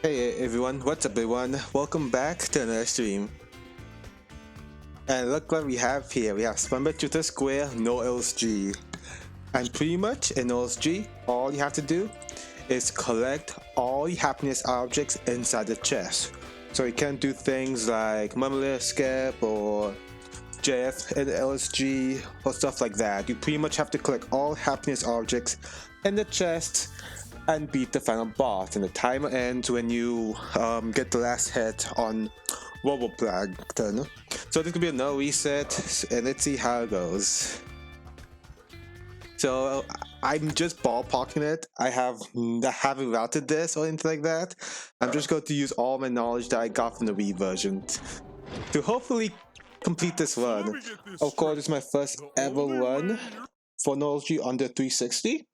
Hey everyone, what's up everyone? Welcome back to another stream. And look what we have here. We have Splendid Tutor Square, no LSG. And pretty much in LSG, all you have to do is collect all the happiness objects inside the chest. So you can do things like Mummy Escape or JF in LSG or stuff like that. You pretty much have to collect all happiness objects in the chest and beat the final boss. And the timer ends when you get the last hit on Roboplankton. So this could be a no reset, and let's see how it goes. So I'm just ballparking it. I haven't routed this or anything like that. I'm just going to use all my knowledge that I got from the Wii version to hopefully complete this run. Of course, it's my first ever run for Nostalgia under 360.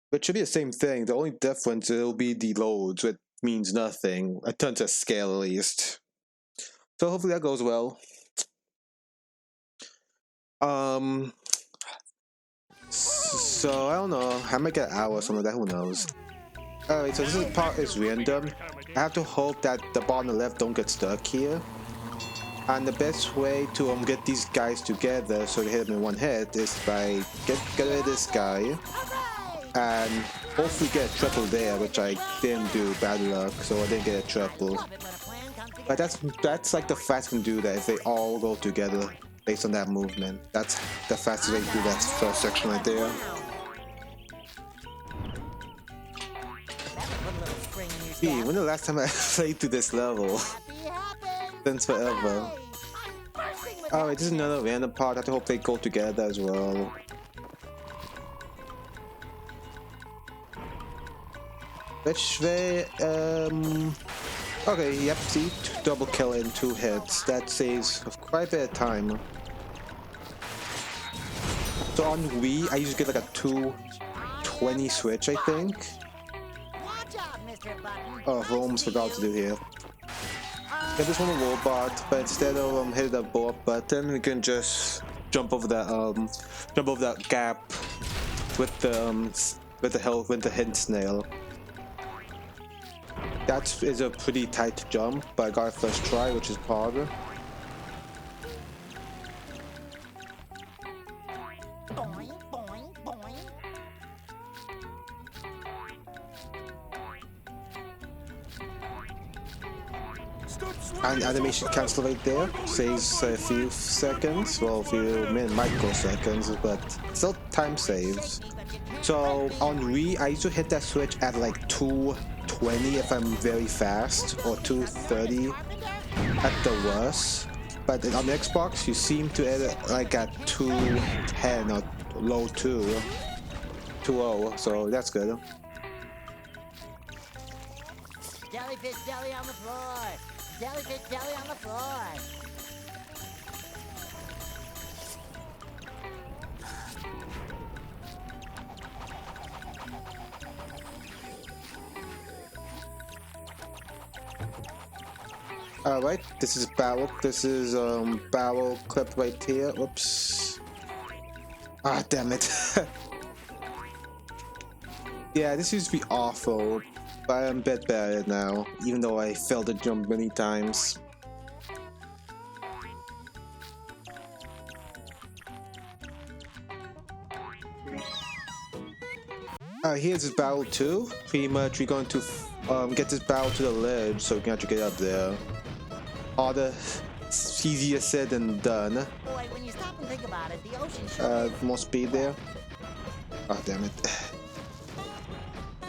It should be the same thing. The only difference will be the loads, which means nothing. In terms of scale, at least. So hopefully that goes well. So I don't know. I might get an hour or something like that. Who knows? Alright, so this part is random. I have to hope that the bar on the left don't get stuck here. And the best way to get these guys together so they hit them in one hit is by get rid of this guy. And hopefully get a triple there, which I didn't do, bad luck, so I didn't get a triple. But that's like the fastest I can do that if they all go together based on that movement. That's the fastest way to do that first section right there. Gee, when the last time I played through this level? Since forever. Alright, this is another random part. I have to hope they go together as well. Which way, okay, yep, see, double kill in 2 hits. That saves quite a bit of time. So on Wii, I usually get like a 220 switch, I think. Oh, I almost forgot to do here. I just want a robot, but instead of hitting the blow up button, we can just jump over that gap with the hidden snail. That is a pretty tight jump, but I got it first try, which is harder. And animation cancel right there, saves a few seconds, well, a few microseconds, but still time saves. So on Wii, I used to hit that switch at like 220 if I'm very fast, or 230 at the worst. But on the Xbox, you seem to hit it like at 210 or low 2.0, so that's good. Jellyfish jelly on the floor! Jellyfish jelly on the floor! Alright, this is barrel clip right here. Whoops. Ah, damn it. Yeah, this used to be awful, but I'm a bit better now, even though I failed to jump many times. Here's this battle too. Pretty much we're going to get this battle to the ledge so we can actually get up there. Harder, easier said than done. Boy, when you stop and think about it, the ocean More speed there. Oh, damn it.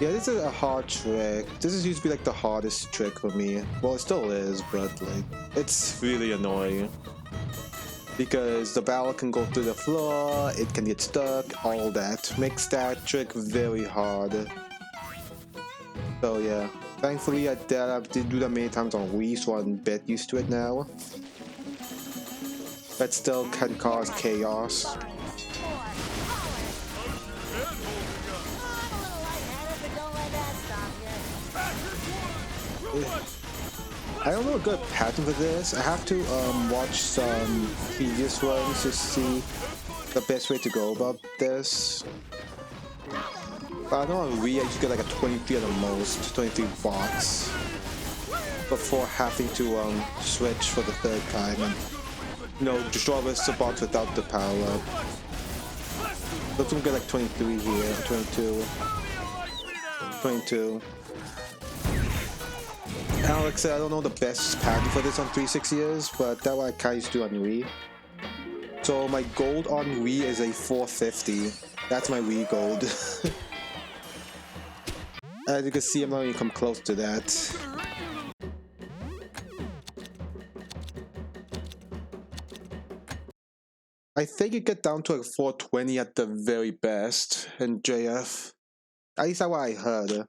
Yeah, this is a hard trick. This is used to be like the hardest trick for me. Well, it still is, but like, it's really annoying. Because the barrel can go through the floor, it can get stuck, all that. Makes that trick very hard. So yeah, thankfully I did do that many times on Wii, so I'm a bit used to it now. But still can cause chaos. I don't know a good pattern for this. I have to watch some previous ones to see the best way to go about this. I know on Wii I used to get like a 23 at the most, 23 bots. Before having to switch for the third time and, you know, destroy the bots without the power up. Let's get like 23 here, 22. 22. Alex said I don't know the best pattern for this on 360 is, but that what I kinda used to do on Wii. So my gold on Wii is a 450. That's my Wii gold. As you can see, I'm not even come close to that. I think you get down to like 420 at the very best in JF. At least that's what I heard.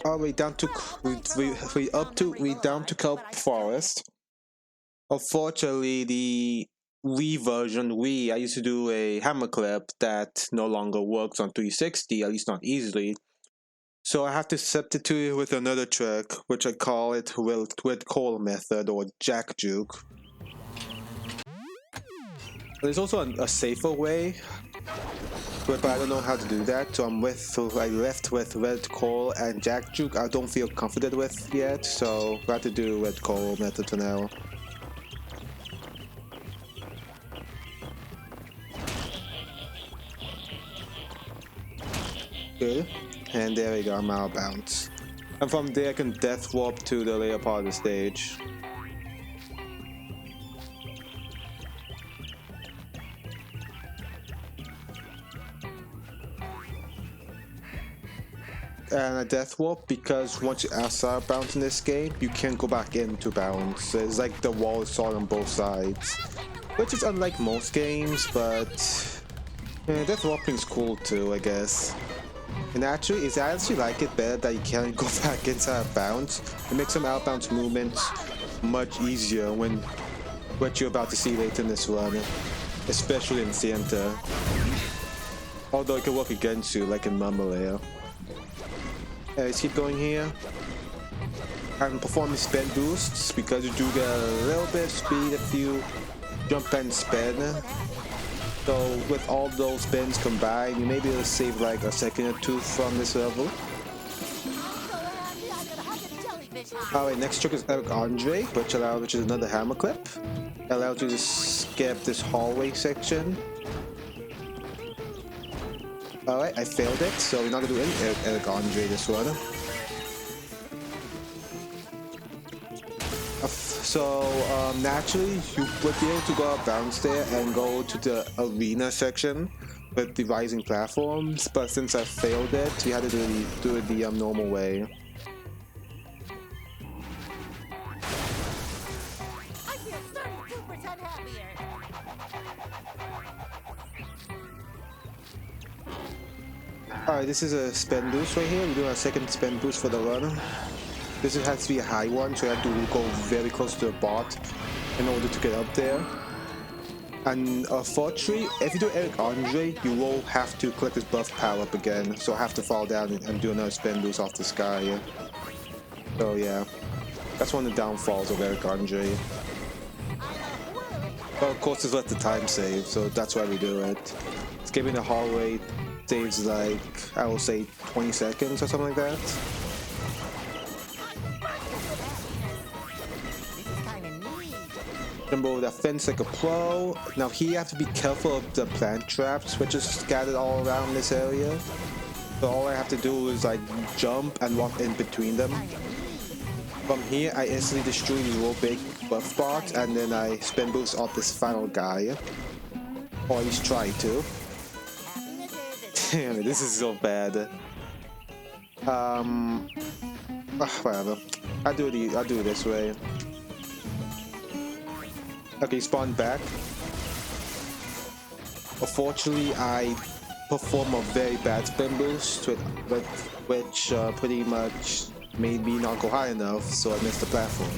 Oh, we down to we down to Kelp Forest. Unfortunately, the Wii version Wii, I used to do a hammer clip that no longer works on 360, at least not easily. So I have to substitute it with another trick, which I call it with Cole method or Jack Juke. There's also a safer way, but I don't know how to do that. So I left with Red Cole and Jack Juke. I don't feel confident with yet, so I have to do Red Cole method for now. Good. And there we go, I'm out of bounds. And from there I can death warp to the later part of the stage. And a death warp because once you're outside of bounds in this game, you can't go back into bounds. It's like the wall is solid on both sides. Which is unlike most games, but death warping is cool too, I guess. And actually, I actually like it better that you can't go back inside bounds. It makes some outbounds movements much easier when what you're about to see later in this run, especially in Sienta. Although it can work against you, like in Mamba Layer. Let's keep going here. I'm performing spin boosts because you do get a little bit of speed if you jump and spin. So with all those spins combined, you may be able to save like a second or two from this level. Alright, next trick is Eric Andre, which is another hammer clip. It allows you to skip this hallway section. Alright, I failed it, so we're not gonna do any Eric Andre this one. So naturally, you would be able to go up bounds there and go to the arena section with the rising platforms, but since I failed it, we had to do it the normal way. I feel 32% happier. Alright, this is a spin boost right here. We're doing a second spin boost for the run. This has to be a high one, so you have to go very close to the bot in order to get up there. And unfortunately, if you do Eric Andre, you will have to click his buff power up again, so I have to fall down and do another spin boost off the sky. So yeah, that's one of the downfalls of Eric Andre. But of course, it's let the time save, so that's why we do it. Skipping the hallway saves like, I will say 20 seconds or something like that. Jump over that fence like a pro. Now here you have to be careful of the plant traps, which is scattered all around this area. So all I have to do is like jump and walk in between them. From here, I instantly destroy the real big buff bot, and then I spin boost off this final guy. Or at least try to. Damn it, this is so bad. Whatever. I'll do it this way. Okay, spawn back. Unfortunately, I perform a very bad spin boost, which pretty much made me not go high enough, so I missed the platform.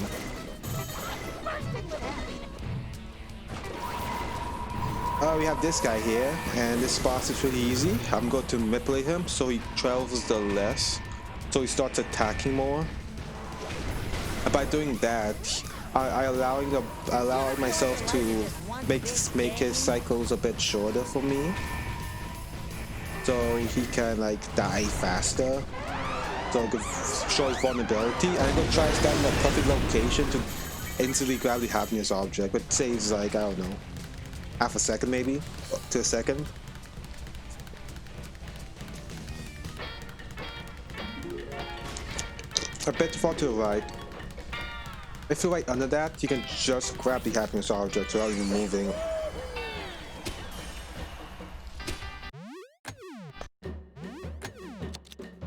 We have this guy here, and this boss is pretty easy. I'm going to manipulate him so he travels the less, so he starts attacking more. And by doing that, I allowing myself to make his cycles a bit shorter for me, so he can like die faster. So I could show his vulnerability, and I'm gonna try to stand in a perfect location to instantly grab the happiness object, which saves like, I don't know, half a second maybe to a second. A bit too far to the right. If you're right under that, you can just grab the happiness object without even moving.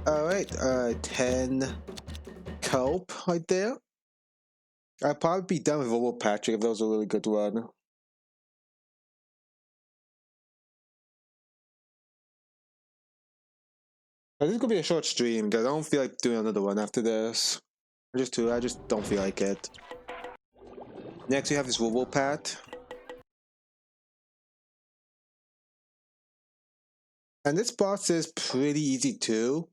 Alright, 10 kelp right there. I'd probably be done with Robo Patrick if that was a really good run. This is gonna be a short stream because I don't feel like doing another one after this. I just don't feel like it. Next we have this Robopat. And this boss is pretty easy too.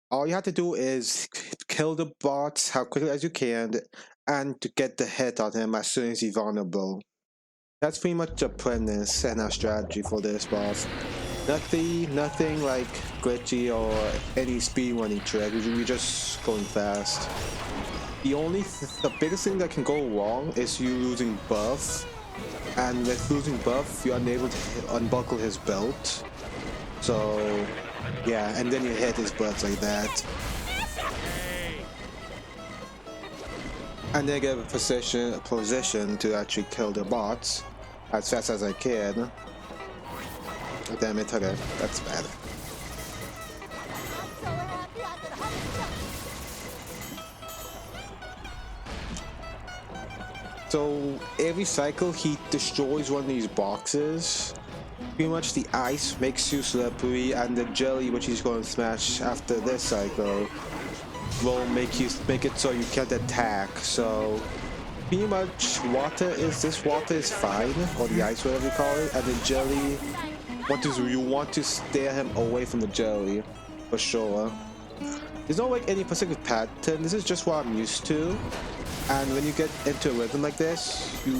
All you have to do is kill the bots how quickly as you can and to get the hit on him as soon as he's vulnerable. That's pretty much the premise and our strategy for this boss. Nothing like glitchy or any speedrunning trick. You're just going fast. The biggest thing that can go wrong is you losing buff, and with losing buff, you're unable to unbuckle his belt. So, yeah, and then you hit his butt like that. And then get a position to actually kill the bots as fast as I can. Oh, damn it, okay, that's bad. So every cycle he destroys one of these boxes. Pretty much the ice makes you slippery, and the jelly, which he's going to smash after this cycle, will make it so you can't attack. So pretty much water is fine, or the ice, whatever you call it, and the jelly, you want to steer him away from the jelly for sure. There's no like any specific pattern. This is just what I'm used to. And when you get into a rhythm like this, you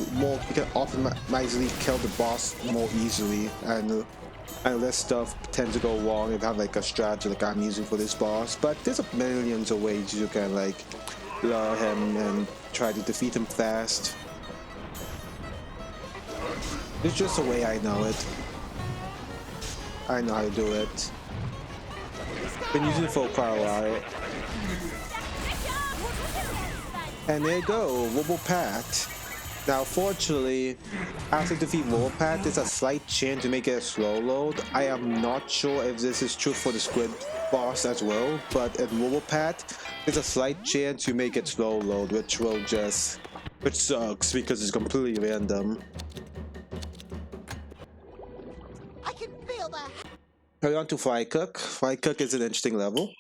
can optimally kill the boss more easily, and less stuff tends to go wrong if you have like a strategy like I'm using for this boss. But there's millions of ways you can like lure him and try to defeat him fast. It's just the way I know it. I know how to do it. Been using it for quite a while. And there you go, Robopat. Now, fortunately, after defeat Robopat, there's a slight chance to make it a slow load. I am not sure if this is true for the Squid boss as well, but at Robopat, there's a slight chance you make it slow load, which sucks because it's completely random. I can feel that. Carry on to Fry Cook. Fry Cook is an interesting level.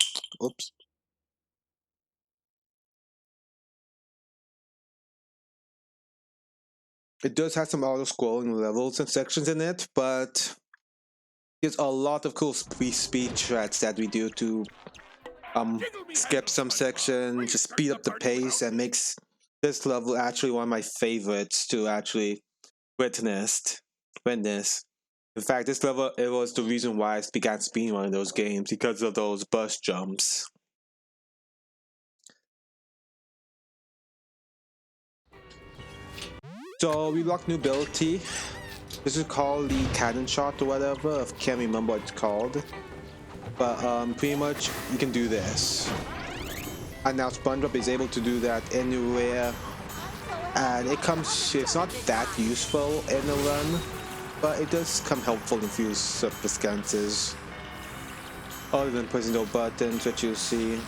Oops. It does have some auto-scrolling levels and sections in it, but there's a lot of cool speed strats that we do to skip some sections, just speed up the pace, and makes this level actually one of my favorites to actually witness. In fact, this level, it was the reason why I began speedrunning those games, because of those bus jumps. So we locked new ability. This is called the cannon shot or whatever. I can't remember what it's called. But pretty much you can do this. And now SpongeBob is able to do that anywhere. And it's not that useful in the run, but it does come helpful in few circumstances. Other than pressing those buttons, which you'll see.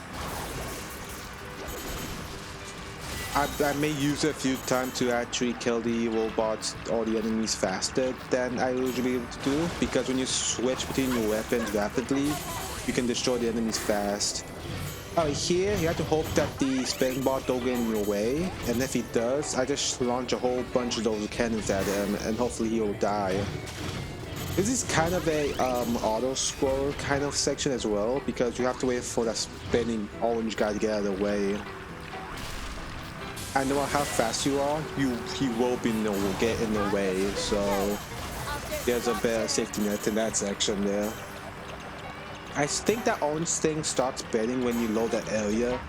I may use it a few times to actually kill the robots or the enemies faster than I usually able to do, because when you switch between your weapons rapidly, you can destroy the enemies fast. Here you have to hope that the spinning bot don't get in your way, and if he does, I just launch a whole bunch of those cannons at him, and hopefully he will die. This is kind of a auto-scroll kind of section as well, because you have to wait for that spinning orange guy to get out of the way. and no matter how fast you are, he will be get in the way. So there's a better safety net in that section there. I think that orange thing starts betting when you load that area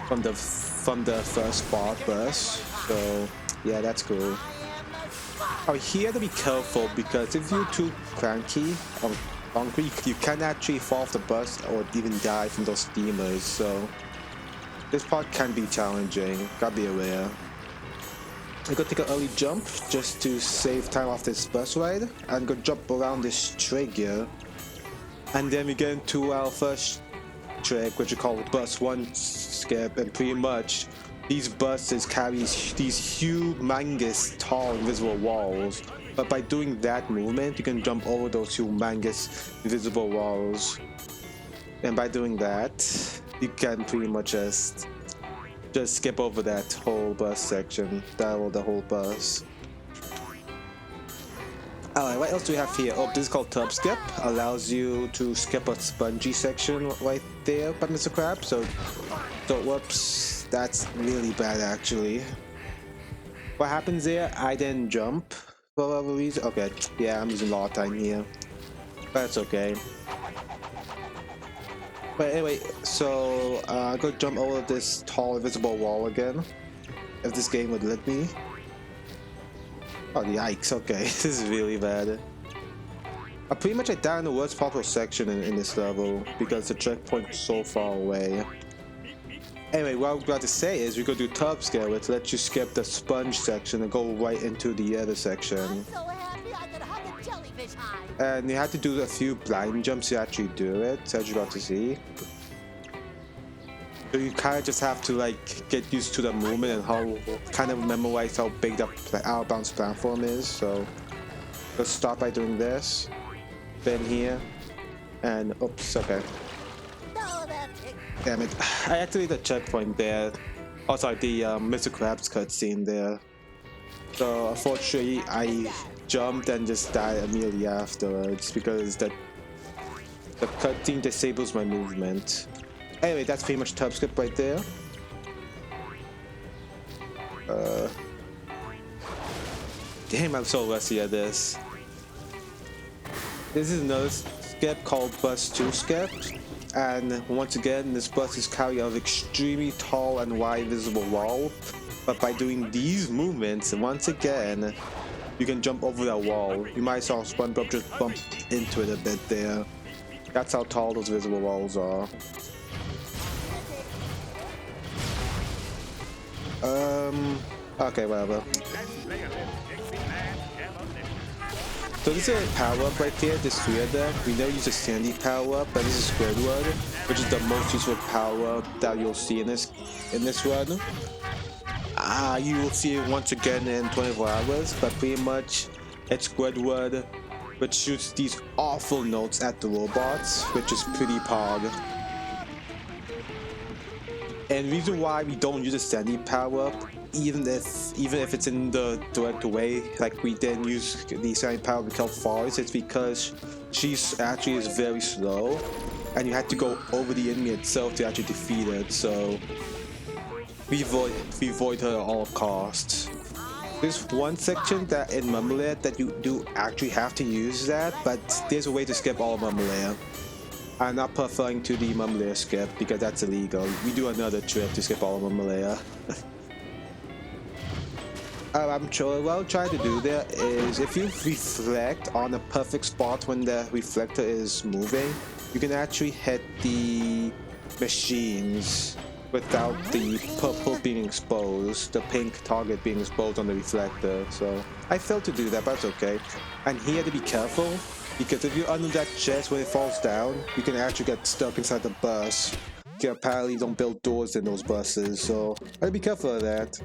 from the first spot burst. So yeah, that's cool. Oh, here to be careful because if you're too cranky or hungry, you can actually fall off the bus or even die from those steamers. So this part can be challenging. Gotta be aware. I'm gonna take an early jump just to save time off this bus ride. I'm gonna jump around this trigger. And then we get into our first trick, which is called Bus 1 Skip, and pretty much these buses carry these humongous, tall, invisible walls. But by doing that movement, you can jump over those humongous, invisible walls. And by doing that, you can pretty much just skip over that whole bus section, the whole bus. Alright, what else do we have here? Oh, this is called Tub Skip. Allows you to skip a spongy section right there by Mr. Krabs. So whoops, that's really bad actually. What happens there? I didn't jump for whatever reason. Okay, yeah, I'm using a lot of time here. But that's okay. But anyway, so I'm gonna jump over this tall invisible wall again. If this game would let me. Oh, yikes, okay, this is really bad. I pretty much died in the worst possible section in this level because the checkpoint is so far away. Anyway, what I was about to say is we could do Tub Skip, which lets you skip the sponge section and go right into the other section. I'm so happy I could hug a jellyfish hide. And you have to do a few blind jumps to actually do it, as you're about to see. So you kind of just have to like get used to the movement and how kind of memorize how big the outbound platform is. So let's start by doing this, then here, and oops, okay. No, that's it. Damn it! I activated the checkpoint there. Oh, sorry, the Mr. Krabs cutscene there. So unfortunately, I jumped and just died immediately afterwards because the cutscene disables my movement. Anyway, that's pretty much Tub Skip right there. Damn, I'm so rusty at this. This is another skip called Bus 2 Skip. And once again, this bus is carrying an extremely tall and wide visible wall. But by doing these movements, once again, you can jump over that wall. You might saw SpongeBob just bump into it a bit there. That's how tall those visible walls are. Okay, whatever. So this is a power-up right here, there's 3 of them. We never use a Sandy power-up, but this is Squidward, which is the most useful power-up that you'll see in this run. You will see it once again in 24 hours, but pretty much it's Squidward, which shoots these awful notes at the robots, which is pretty pog. And the reason why we don't use a Sandy power-up, even if it's in the direct way, like we didn't use the Sandy power-up to kill Forrest, it's because she's actually is very slow, and you had to go over the enemy itself to actually defeat it. So we avoid her at all costs. There's one section that in Mumble Lair that you do actually have to use that, but there's a way to skip all of Mumble Lair. I'm not preferring to the Mumble Lair skip because that's illegal. We do another trick to skip all of Mumble Lair. I'm sure what I'm trying to do there is if you reflect on a perfect spot when the reflector is moving, you can actually hit the machines without the purple being exposed, the pink target being exposed on the reflector. So I failed to do that, but it's okay. And here to be careful, because if you're under that chest when it falls down, you can actually get stuck inside the bus. You apparently don't build doors in those buses, so I'll be careful of that.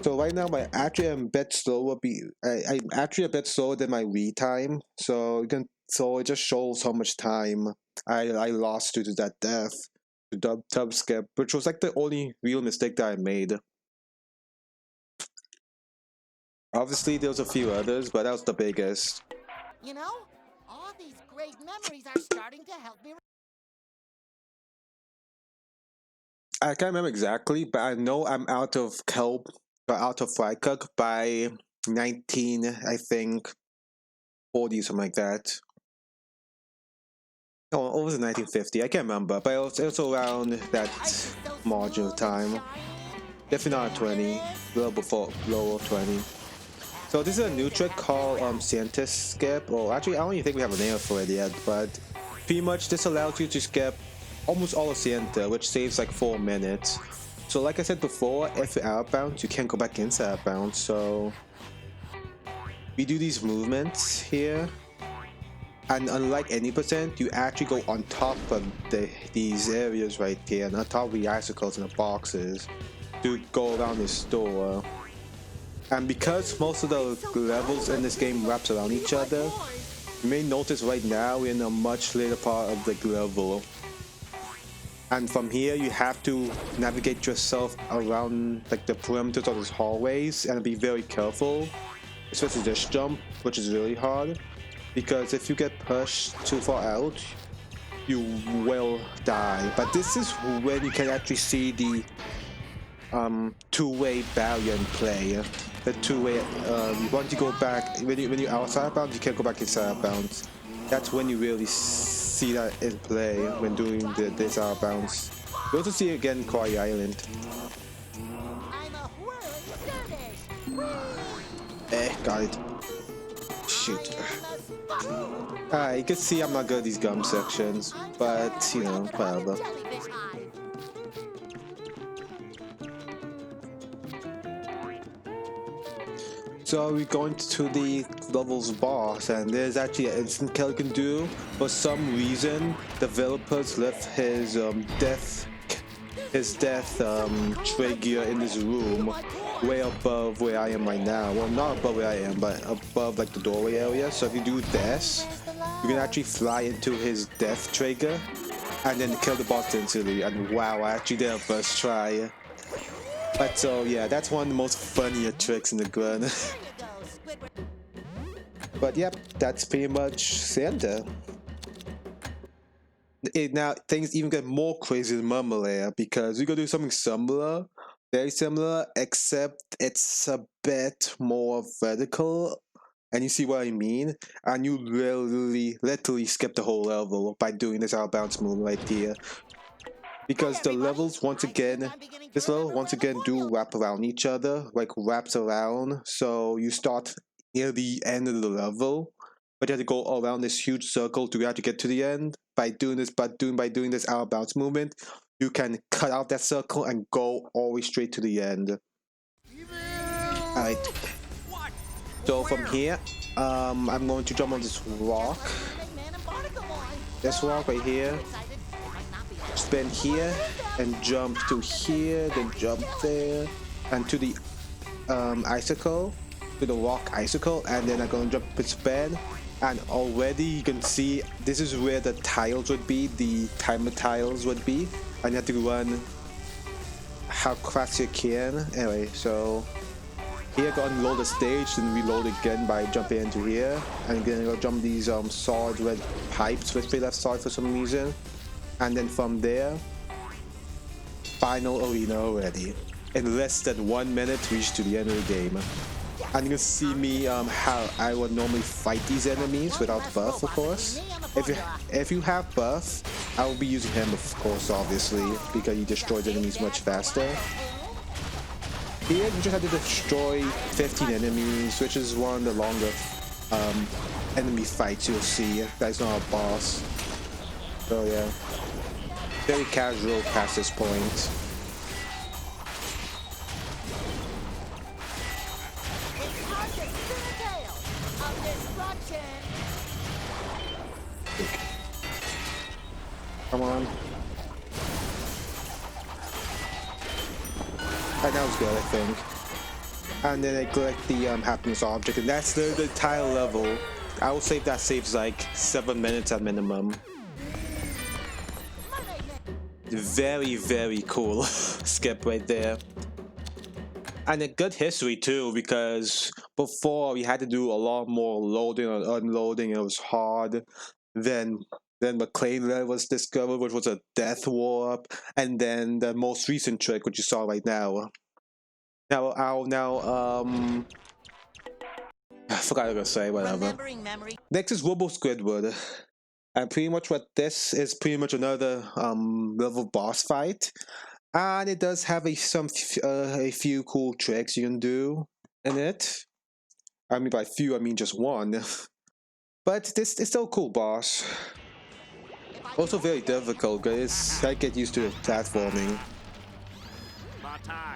So right now, I'm actually a bit slower. I'm actually a bit slower than my read time. So it just shows how much time I lost due to that death, the Tub Skip, which was like the only real mistake that I made. Obviously, there was a few others, but that was the biggest. You know, all these great memories are starting to help me. I can't remember exactly, but I know I'm out of kelp, out of fry cook by 19, I think, 40, something like that. Oh, or was it 1950? I can't remember, but it was around that margin of time. Definitely not 20, a little before, lower 20. So this is a new trick called Scientist Skip, or actually I don't even think we have a name for it yet, but pretty much this allows you to skip almost all of Sienta, which saves like 4 minutes. So like I said before, if you're outbound, you can't go back into outbound, so we do these movements here, and unlike any percent, you actually go on top of these areas right here, and on top of the icicles and the boxes, to go around this store. And because most of the levels in this game wraps around each other, you may notice right now we're in a much later part of the level. And from here you have to navigate yourself around like the perimeters of these hallways and be very careful, especially this jump, which is really hard, because if you get pushed too far out, you will die. But this is when you can actually see the two-way barrier in play. The two-way, once you go back, when you're outside bounds, you can't go back inside bounds. That's when you really see that in play when doing this out bounds. You also see it again in Kauai Island. I'm a whirling dervish. Got it. Shoot. I'm a spot. You can see I'm not good at these gum sections, but you know, whatever. Jellyfish hide. So we're going to the level's boss, and there's actually an instant kill you can do. For some reason, developers left his death trigger in this room way above where I am right now. Well, not above where I am, but above like the doorway area. So if you do this, you can actually fly into his death trigger and then kill the boss instantly. And wow, I actually did a first try. But so yeah, that's one of the most funnier tricks in the gun. There you go, Squidward. But yep, that's pretty much Santa. Now things even get more crazy in Murmur because we gonna do something similar, very similar, except it's a bit more vertical. And you see what I mean? And you literally skip the whole level by doing this out bounce move right here. Because the levels once again do wrap around each other, like wraps around. So you start near the end of the level, but you have to go around this huge circle to actually get to the end. By doing this out of bounds movement, you can cut out that circle and go all the way straight to the end. Alright. So from here, I'm going to jump on this rock. This rock right here. Spin here and jump to here, then jump there, and to the icicle, to the rock icicle, and then I'm gonna jump and spin. And already you can see this is where the tiles would be, the timer tiles would be, and you have to run how fast you can. Anyway, so here go unload the stage, then reload again by jumping into here, and then go jump these solid red pipes which they left solid for some reason. And then from there, final arena already. In less than 1 minute, reach to the end of the game. And you can see me how I would normally fight these enemies without buff, of course. If you have buff, I will be using him, of course, obviously, because he destroys enemies much faster. Here, you just have to destroy 15 enemies, which is one of the longer enemy fights you'll see. That's not a boss. So yeah, very casual past this point. It's time to spin a tale of destruction. Come on. Right now it's good, I think. And then I collect the happiness object, and that's the tile level. I will say that saves like 7 minutes at minimum. Very, very cool skip right there. And a good history too, because before we had to do a lot more loading and unloading, it was hard. Then Then McClane was discovered, which was a death warp, and then the most recent trick, which you saw right now. I forgot what I was gonna say, whatever. Remembering memory. Next is Robo Squidward. And pretty much what this is pretty much another level boss fight. And it does have a few cool tricks you can do in it. I mean by few I mean just one. But this is still a cool boss. Also very difficult because I get used to the platforming.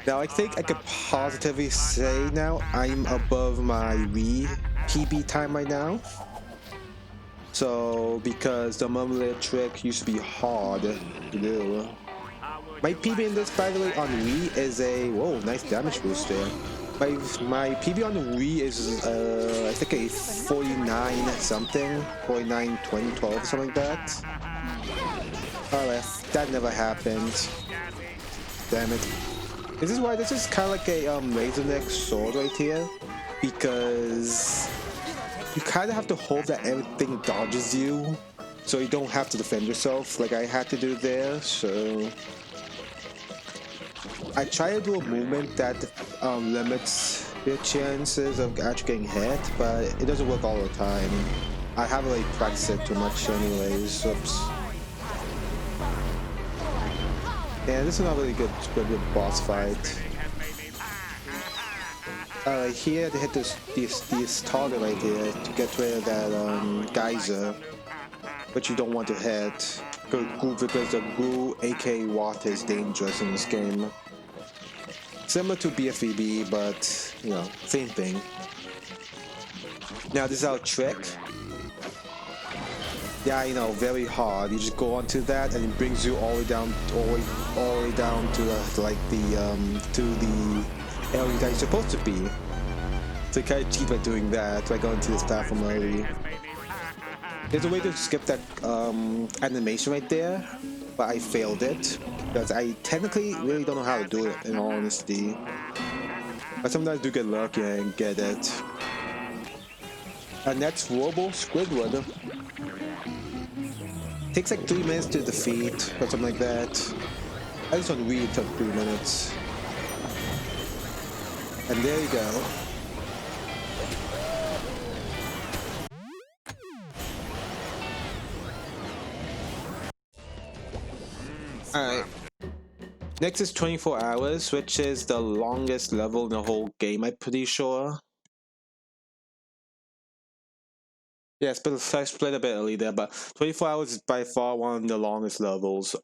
Now I think I could positively say now I'm above my Wii PB time right now. So because the Mumble trick used to be hard to do. My PB in this, by the way, on Wii is a nice damage boost there. My PB on the Wii is I think a 49 something, 49, 20, 12, something like that. Alright, that never happened. Damn it. This is why this is kind of like a Razor Neck sword right here, because you kind of have to hope that everything dodges you, so you don't have to defend yourself like I had to do there. So I try to do a movement that limits your chances of actually getting hit, but it doesn't work all the time. I haven't really practiced it too much anyways. Oops. Yeah, this is not really good boss fight. Here they hit this target right here to get rid of that geyser, but you don't want to hit because the Goo aka Watt is dangerous in this game. Similar to BFEB, but you know, same thing. Now this is our trick. Yeah, you know, very hard. You just go onto that, and it brings you all the way down, all the way down to the area that you're supposed to be. So you kind of cheat by doing that, by going to this platform early. There's a way to skip that animation right there, but I failed it because I technically really don't know how to do it, in all honesty. But sometimes I do get lucky and get it. And that's Robo Squidward. Takes like 3 minutes to defeat, or something like that. At least on Wii it took 3 minutes. And there you go. Alright. Next is 24 hours, which is the longest level in the whole game, I'm pretty sure. Yeah, I split a bit early there, but 24 hours is by far one of the longest levels.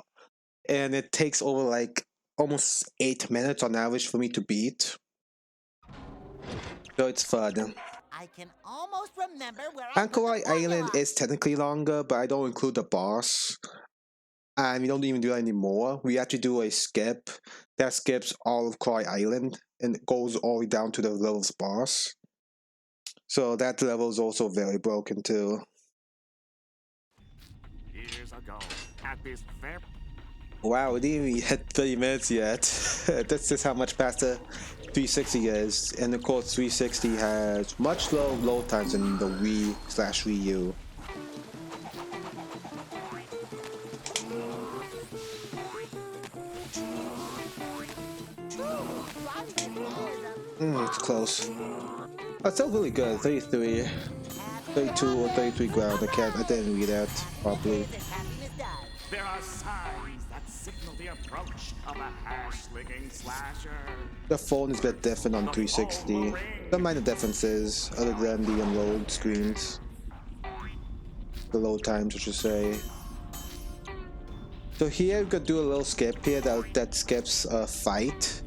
And it takes over like almost 8 minutes on average for me to beat. So it's fun. I can almost remember where Anchorite Island is technically longer, but I don't include the boss. And we don't even do that anymore. We actually do a skip that skips all of Kauai Island and it goes all the way down to the level's boss. So that level is also very broken too. Years ago, at this fair. Wow, we didn't even hit 30 minutes yet. That's just how much faster 360 is. And of course 360 has much lower load times than the Wii/Wii U. It's close. That's still really good. 33, 32 or 33 ground. I didn't read that properly. There are signs that signal the approach of a hair-slinging slasher. The phone is a bit different on 360. Some minor differences other than the unload screens. The load times, I should say. So here we could do a little skip here that skips a fight.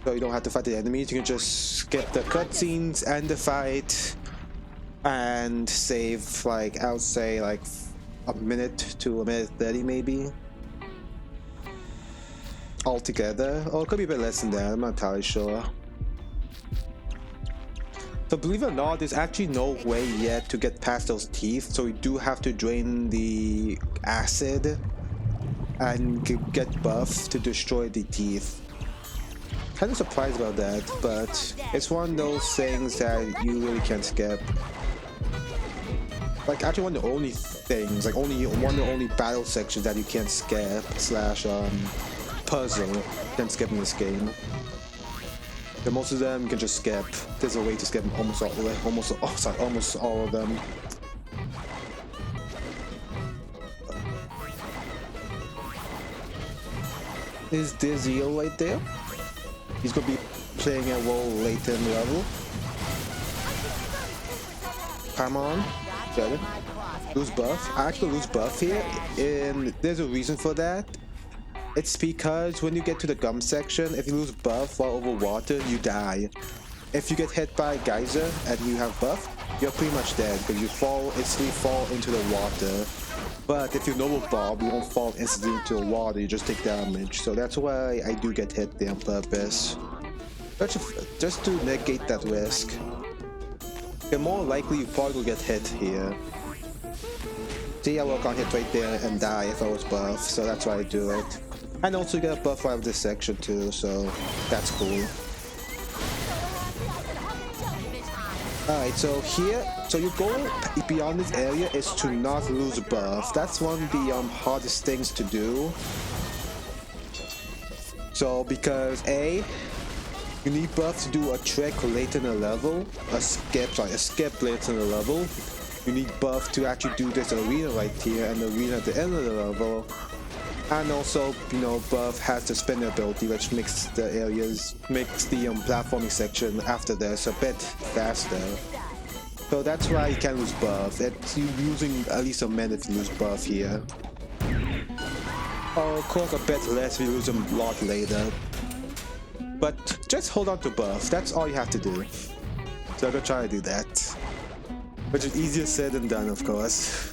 So you don't have to fight the enemies, you can just skip the cutscenes and the fight and save like, I would say like a minute to a minute 30 maybe altogether, or it could be a bit less than that, I'm not entirely sure. So believe it or not, there's actually no way yet to get past those teeth, so we do have to drain the acid and get buff to destroy the teeth. Kind of surprised about that, but it's one of those things that you really can't skip. like actually one of the only things, like one of the only battle sections that you can't skip slash puzzle you can skip in this game. And most of them you can just skip. There's a way to skip almost all of them. Is Dizio right there? He's gonna be playing a role later in the level. Come on, get it. Lose buff. I actually lose buff here, and there's a reason for that. It's because when you get to the gum section, if you lose buff while over water, you die. If you get hit by a geyser and you have buff, you're pretty much dead because you instantly fall into the water. But if you Noble Bomb, you won't fall instantly into the water, you just take damage. So that's why I do get hit there on purpose. Just to negate that risk. And more likely you probably will get hit here. See, I will get hit right there and die if I was buff, so that's why I do it. And also get a buff out of this section too, so that's cool. Alright, so here, your goal beyond this area is to not lose a buff. That's one of the hardest things to do. So, because A, you need buff to do a trick later in the level, a skip later in the level. You need buff to actually do this arena right here and the arena at the end of the level. And also, buff has the spin ability, which makes the platforming section after this a bit faster. So that's why you can lose buff. You're losing at least a minute if you lose buff here. Of course, a bit less if you lose them a lot later. But just hold on to buff, that's all you have to do. So I'm gonna try to do that. Which is easier said than done, of course.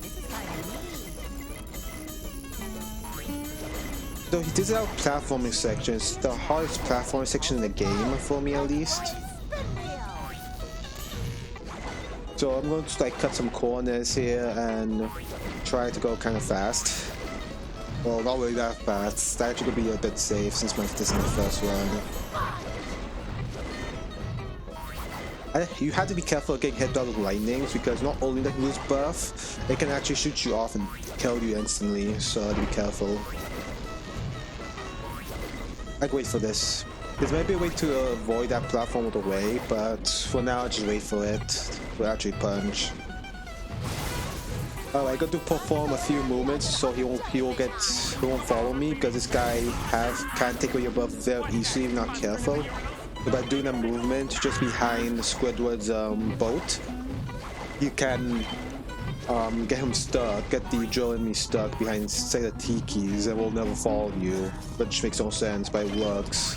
So this is our platforming section. It's the hardest platforming section in the game, for me at least. So I'm going to cut some corners here and try to go kind of fast. Well, not really that fast. It's actually going to be a bit safe since this is my first run. You have to be careful of getting hit by the lightnings because not only that you lose buff, it can actually shoot you off and kill you instantly, so be careful. I'd wait for this. There might be a way to avoid that platform all the way, but for now I'll just wait for it to actually punch. Alright, I got to perform a few movements so he won't follow me because this guy can take away your buff very easily if not careful. So by doing a movement just behind Squidward's boat, you can get him stuck, get the drill enemy stuck behind, say, the tikis, and will never follow you, which makes no sense, but it works.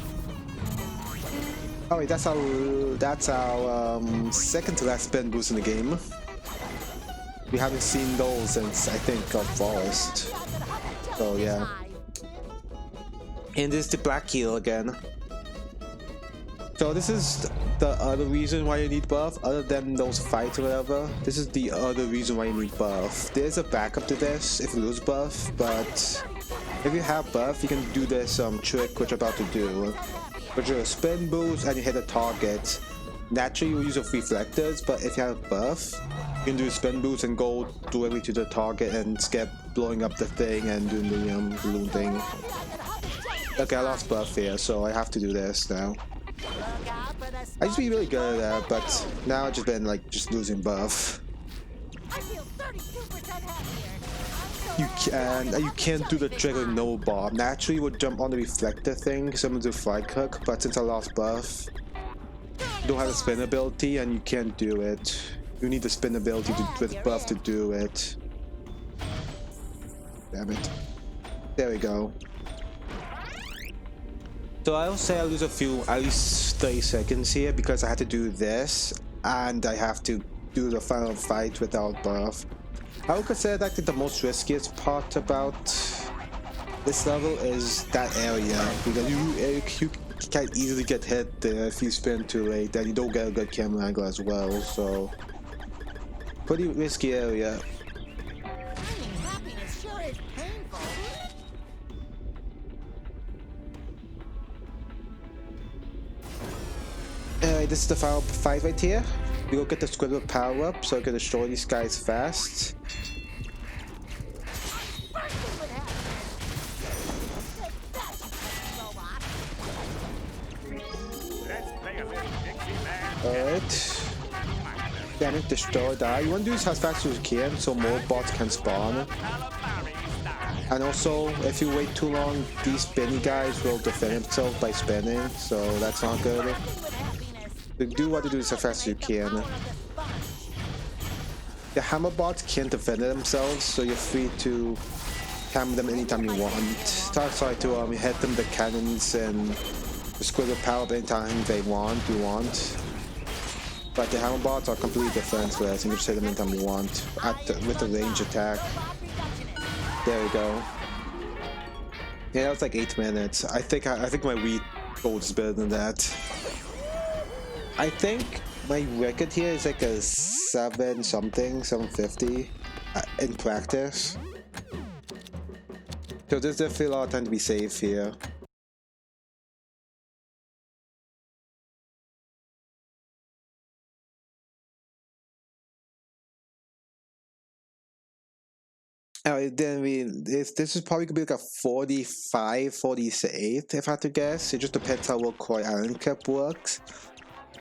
Alright, that's our second to last spin boost in the game. We haven't seen those since, I think, Forest. So yeah. And this is the Black Heel again. So this is the other reason why you need buff, other than those fights or whatever. This is the other reason why you need buff. There's a backup to this if you lose buff, but if you have buff, you can do this trick which I'm about to do. Which is a spin boost and you hit a target. Naturally you use your reflectors, but if you have buff, you can do a spin boost and go directly to the target and skip blowing up the thing and doing the balloon thing. Okay, I lost buff here, so I have to do this now. I used to be really good at that, but now I've just been just losing buff. You can't do the trick with no bomb. Naturally you would jump on the reflector thing, similar to Flight Hook, but since I lost buff, you don't have a spin ability and you can't do it. You need the spin ability with buff to do it. Damn it. There we go. So I'll say I lose at least 30 seconds here because I had to do this and I have to do the final fight without buff. I would consider that the most riskiest part about this level is that area because you can easily get hit if you spin too late and you don't get a good camera angle as well, so pretty risky area. This is the final fight right here. You go get the Squidward power up so I can destroy these guys fast. Let's play a little Dixieland. Alright. Damn it, destroy that. You want to do this as fast as you can so more bots can spawn. And also, if you wait too long, these spinny guys will defend themselves by spinning, so that's not good. So do what to do as fast as you can. The hammer bots can't defend themselves, so you're free to hammer them anytime you want. Try to hit them with the cannons and the Squidward power up anytime you want. But the hammer bots are completely defenseless, and you just hit them anytime you want with the range attack. There we go. Yeah, that was like 8 minutes. I think my Wii gold is better than that. I think my record here is like a 750 in practice. So there's definitely a lot of time to be safe here. Alright, then this is probably gonna be like a 45, 48 if I had to guess. It just depends how well Koi Island Cap works.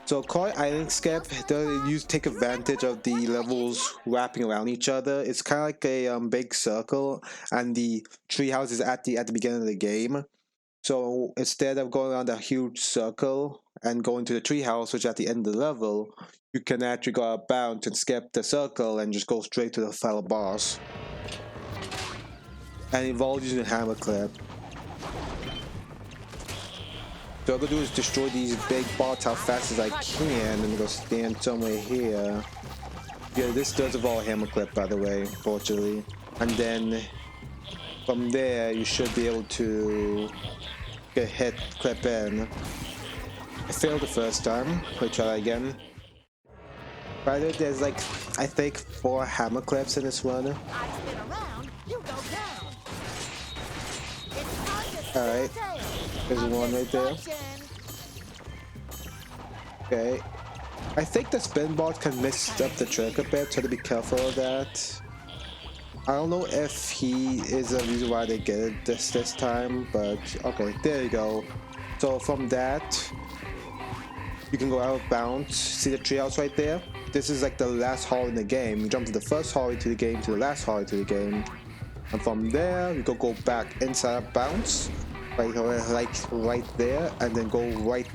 So Koi Island Cap, you take advantage of the levels wrapping around each other. It's kind of like a big circle, and the treehouse is at the beginning of the game. So instead of going around a huge circle and going to the treehouse, which is at the end of the level, you can actually go out of bounds and skip the circle and just go straight to the final boss. And involve using a hammer clip. So what I'm gonna do is destroy these big bots how fast as I can, and go stand somewhere here. Yeah, this does involve a hammer clip, by the way, fortunately. And then from there, you should be able to get hit, clip in. I failed the first time. Let's try that again. By the way, there's like, I think 4 hammer clips in this one. Alright, there's one right there. Okay. I think the spin bot can mix up the trick a bit, so to be careful of that. I don't know if he is the reason why they get it this time, but okay, there you go. So from that, you can go out of bounds. See the treehouse right there? This is like the last hall in the game. You jump to the first hallway to the game, to the last hallway to the game. And from there, you go back inside of bounds, like right there, and then go right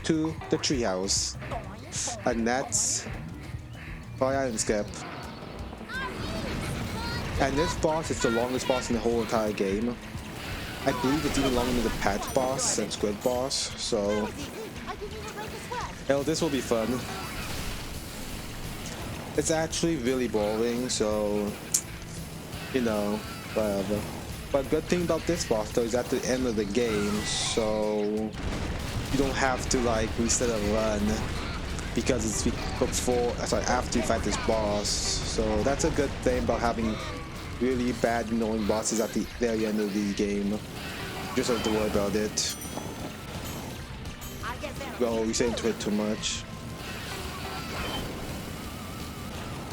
to the treehouse. And that's Koi Island Skip. And this boss is the longest boss in the whole entire game. I believe it's even longer than the Patch boss and Squid boss, so this will be fun. It's actually really boring, so you know, whatever. But good thing about this boss though is at the end of the game, so you don't have to like reset a run because it's after you fight this boss. So that's a good thing about having really bad annoying bosses at the very end of the game. You just have to worry about it. Oh, you say into it too much.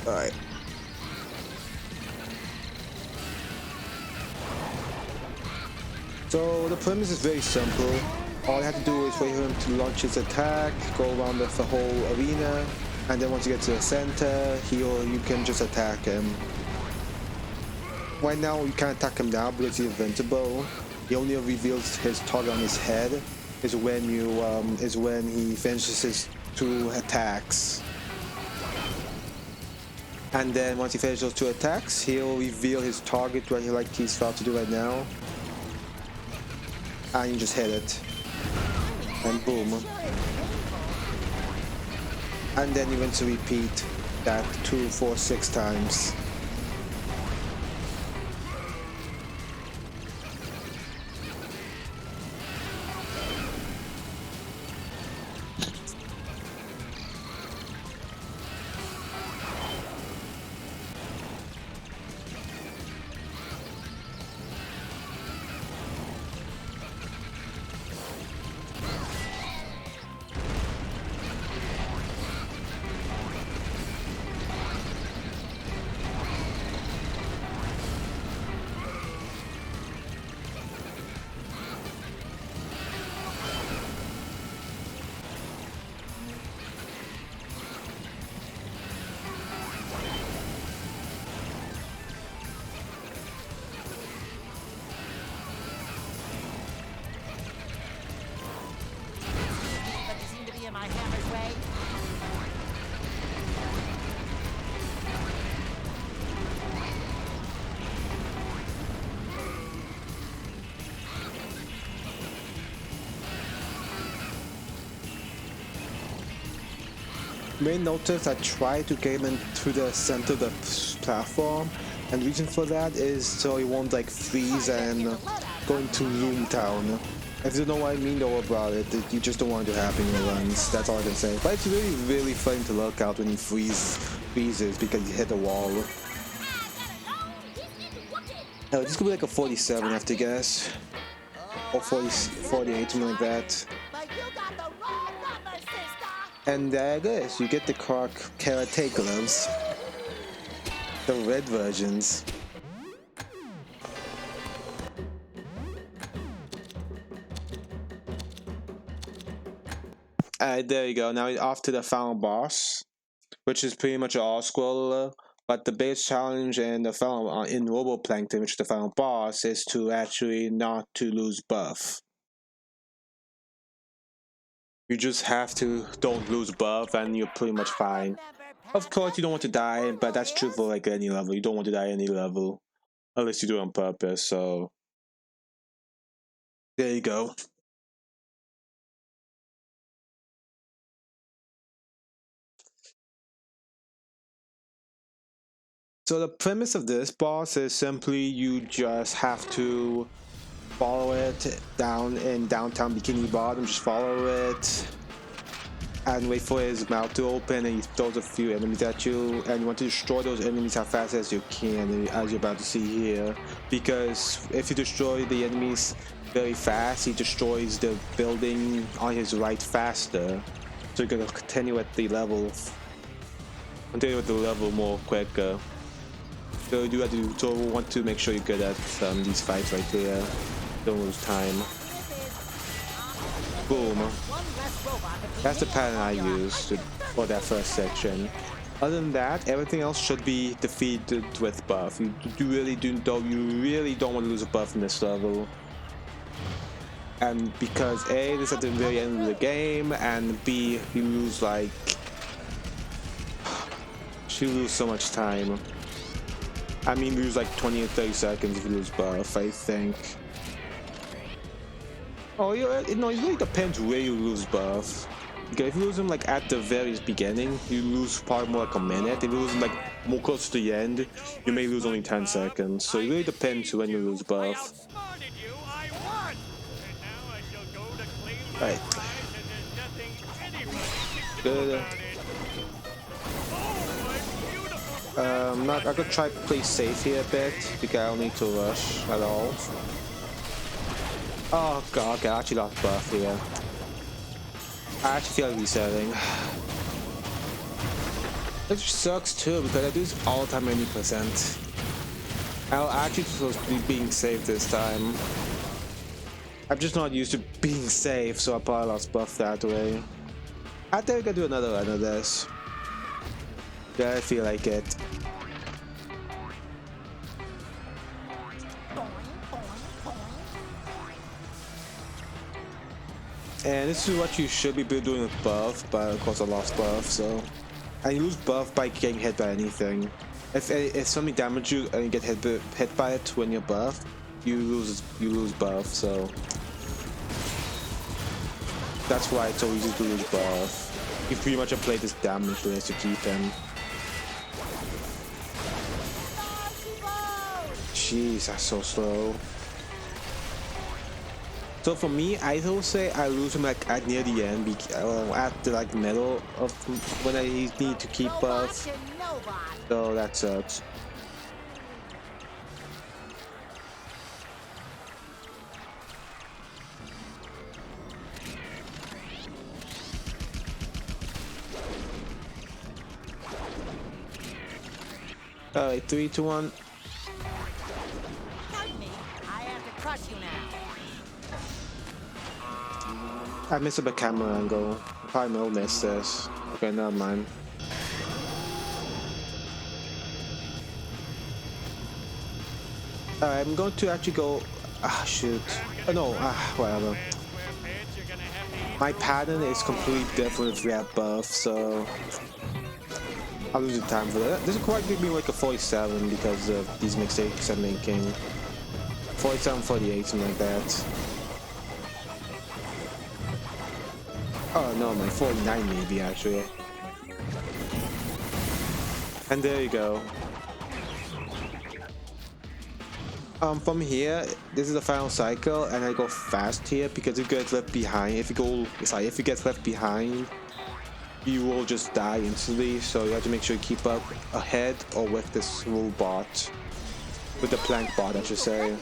Alright. So the premise is very simple. All you have to do is wait for him to launch his attack, go around the whole arena, and then once you get to the center, you can just attack him. Right now you can't attack him now because he's invincible. He only reveals his target on his head is when he finishes his 2 attacks. And then once he finishes those 2 attacks, he'll reveal his target like he's about to do right now. And you just hit it. And boom. And then you want to repeat that 2, 4, 6 times. may notice I try to get him into the center of the platform, and the reason for that is so he won't like freeze and go into Loom Town. If you know what I mean though about it, you just don't want it to happen in your runs. That's all I can say. But it's really, really fun to look out when he freezes because you hit the wall. Oh, this could be like a 47, I have to guess. Or 48, something like that. And there it is, you get the Karate gloves. The red versions. Alright, there you go. Now off to the final boss, which is pretty much an all-scroller. But the biggest challenge in the final in Roboplankton, which is the final boss, is to actually not to lose buff. You just have to don't lose buff and you're pretty much fine. Of course you don't want to die, but that's true for like any level. You don't want to die any level. Unless you do it on purpose, so there you go. So the premise of this boss is simply you just have to follow it down in downtown Bikini Bottom, just follow it and wait for his mouth to open, and he throws a few enemies at you, and you want to destroy those enemies as fast as you can, as you're about to see here, because if you destroy the enemies very fast, he destroys the building on his right faster, so you're gonna continue with the level more quicker. So you do have to, so want to make sure you're good at these fights right there. Don't lose time. Boom. That's the pattern I used for that first section. Other than that, everything else should be defeated with buff. You really don't want to lose a buff in this level. And because A, this is at the very end of the game, and B, you lose like you lose so much time. I mean, lose like 20 or 30 seconds if you lose buff, I think. Oh, yeah, it really depends where you lose buff. Because if you lose them like at the very beginning, you lose probably more like a minute. If you lose them like more close to the end, you may lose only 10 seconds. So it really depends when you lose buff. Right. Good. I'm gonna try to play safe here a bit because I don't need to rush at all. Oh god, okay, I actually lost buff here. I actually feel like resetting. It sucks too because I do this all the time 90%. I'm actually supposed to be being safe this time. I'm just not used to being safe, so I probably lost buff that way. I think I can do another run of this. Yeah, I feel like it. And this is what you should be doing with buff, but of course I lost buff, so... And you lose buff by getting hit by anything. If something damages you and you get hit by it when you're buffed, you lose buff, so... That's why it's so easy to lose buff. You pretty much have played this damage list to keep him. Jeez, that's so slow. So for me, I will say I lose him like at near the end, at the like middle of when I need to keep buff. So that sucks. Alright, 3, 2, 1. Pardon me, I have to crush you now. I missed a bit camera angle. I probably will miss this. Okay, never mind. Alright, I'm going to actually go. Ah, shoot. Oh, no, whatever. My pattern is completely different if we have buff, so. I'm losing time for that. This will quite give me like a 47 because of these mistakes I'm making. 47, 48, something like that. Oh no, my 49 maybe actually. And there you go. From here, this is the final cycle, and I go fast here because if you get left behind, if you get left behind, you will just die instantly. So you have to make sure you keep up ahead or with this little bot, with the plank bot, I should say.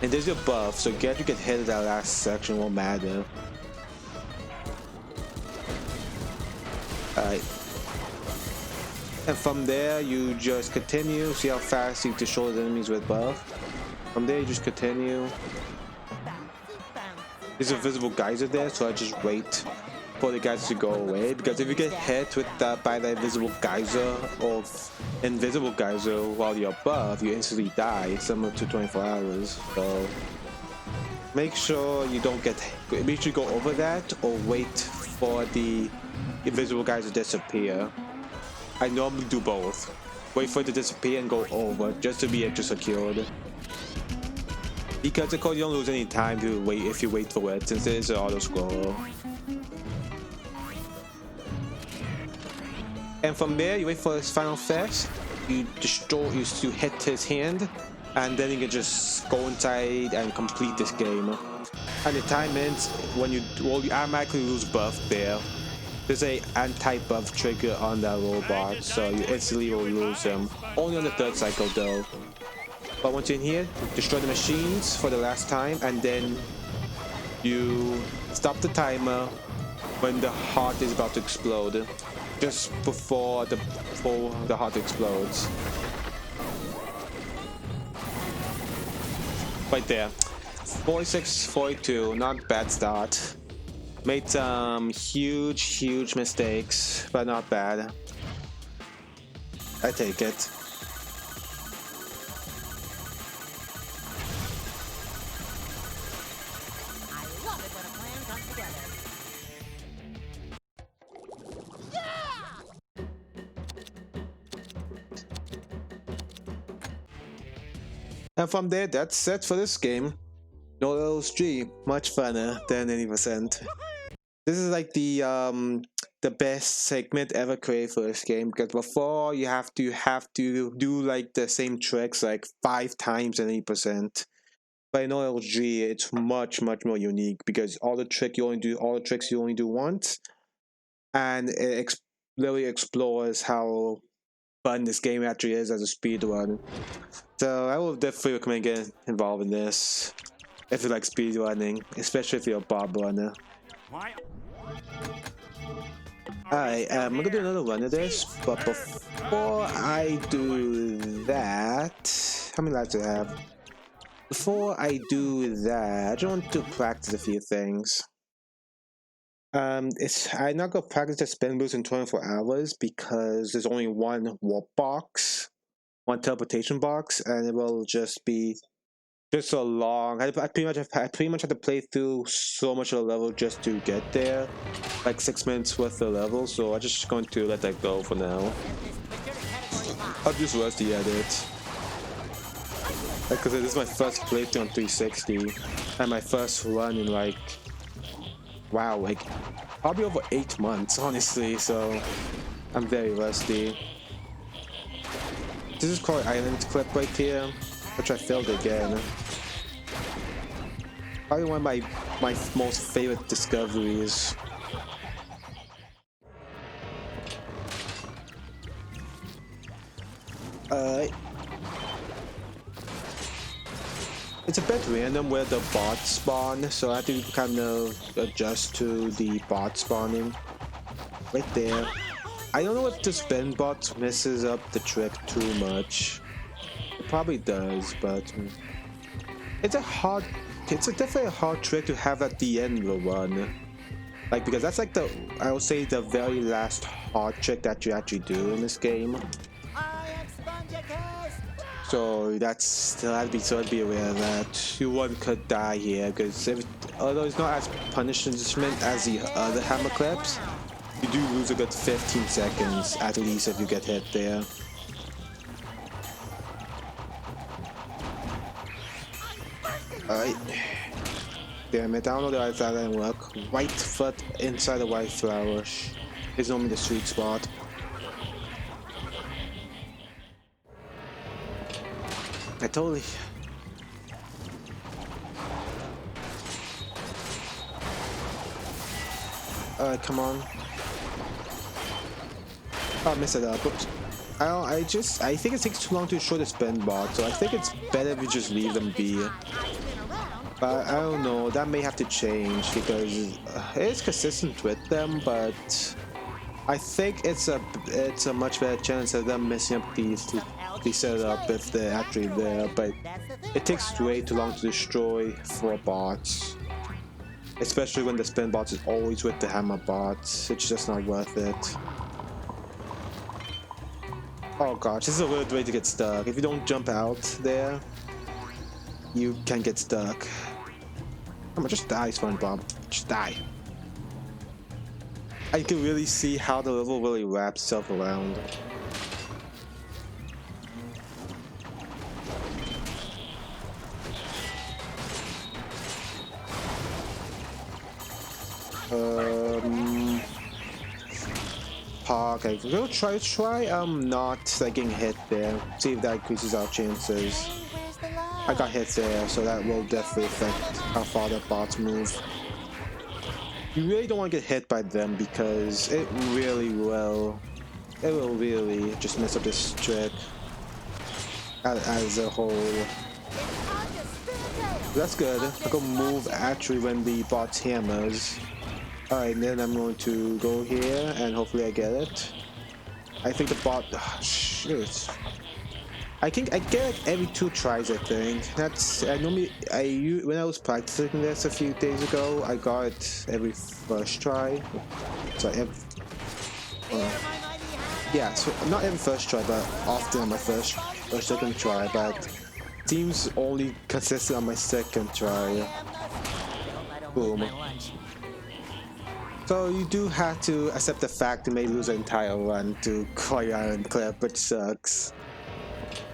And there's your buff, so if you get hit at that last section, won't matter. Alright. And from there, you just continue. See how fast you destroy the enemies with buff. From there, you just continue. There's a visible geyser there, so I just wait for the geyser to go away. Because if you get hit with by that visible geyser or invisible geyser while you're above, you instantly die, similar to 24 hours. So make sure you don't get. Make sure you go over that or wait for the invisible geyser to disappear. I normally do both. Wait for it to disappear and go over just to be extra secured. Because of course you don't lose any time to wait if you wait for it, since it is an auto scroll. And from there you wait for his final fest, you hit his hand, and then you can just go inside and complete this game. And the time ends when you automatically lose buff there. There's a anti-buff trigger on that robot, so you instantly will lose them. Only on the third cycle though. But once you're in here, destroy the machines for the last time, and then you stop the timer when the heart is about to explode. Just before the heart explodes. Right there. 46-42, not bad start. Made some huge mistakes, but not bad. I take it. I love it when a plan comes together. And from there, that's it for this game. No LSG, much funner than 80%. This is like the best segment ever created for this game, because before you have to do like the same tricks like 5 times in 80%. But in OLG, it's much more unique because all the tricks you only do once, and it really explores how fun this game actually is as a speedrun. So I will definitely recommend getting involved in this if you like speedrunning, especially if you're a bob runner. Alright, I'm gonna do another run of this, but before I do that, how many lives do I have? Before I do that, I just want to practice a few things. I'm not gonna practice the spin boost in 24 hours because there's only one warp box, one teleportation box, and it will just be so long. I pretty much have to play through so much of the level just to get there, like 6 minutes worth of level. So I'm just going to let that go for now. I'll just rush the edit. Because this is my first playthrough on 360 and my first run in like, wow, like probably over 8 months, honestly. So I'm very rusty. This is called Island Clip right here, which I failed again. Probably one of my most favorite discoveries. It's a bit random where the bots spawn, so I have to kind of adjust to the bot spawning. Right there. I don't know if the spin bot messes up the trick too much. It probably does, but it's definitely a hard trick to have at the end of the run. Like, because that's like I would say the very last hard trick that you actually do in this game. So I'd be aware of that. One could die here, because although it's not as punishment as the other hammer clips, you do lose a good 15 seconds at least if you get hit there. Alright. Damn it, I don't know why that didn't work. Right foot inside the white flower is normally the sweet spot. I totally. Come on. Oh, I messed it up. Oops. I think it takes too long to show the spin bot, so I think it's better if you just leave them be. But I don't know, that may have to change because it's consistent with them, but I think it's a much better chance of them messing up the setup if they're actually there, but it takes way too long to destroy 4 bots. Especially when the spin bots is always with the hammer bots, it's just not worth it. Oh gosh, this is a weird way to get stuck. If you don't jump out there, you can get stuck. Come on, just die, SpongeBob. Just die. I can really see how the level really wraps itself around. Okay, we'll try not like getting hit there. See if that increases our chances. I got hit there, so that will definitely affect how far the bots move. You really don't want to get hit by them because it will really just mess up this trick as a whole. That's good. I can move actually when the bot hammers. Alright, then I'm going to go here and hopefully I get it. I think the bot. Oh, shoot. I think I get it every 2 tries. I think that's. When I was practicing this a few days ago, I got it every first try. So yeah, so not every first try, but often on my first or second try. But seems only consistent on my second try. Boom. So you do have to accept the fact you may lose an entire run to Coil Iron Clip, which sucks.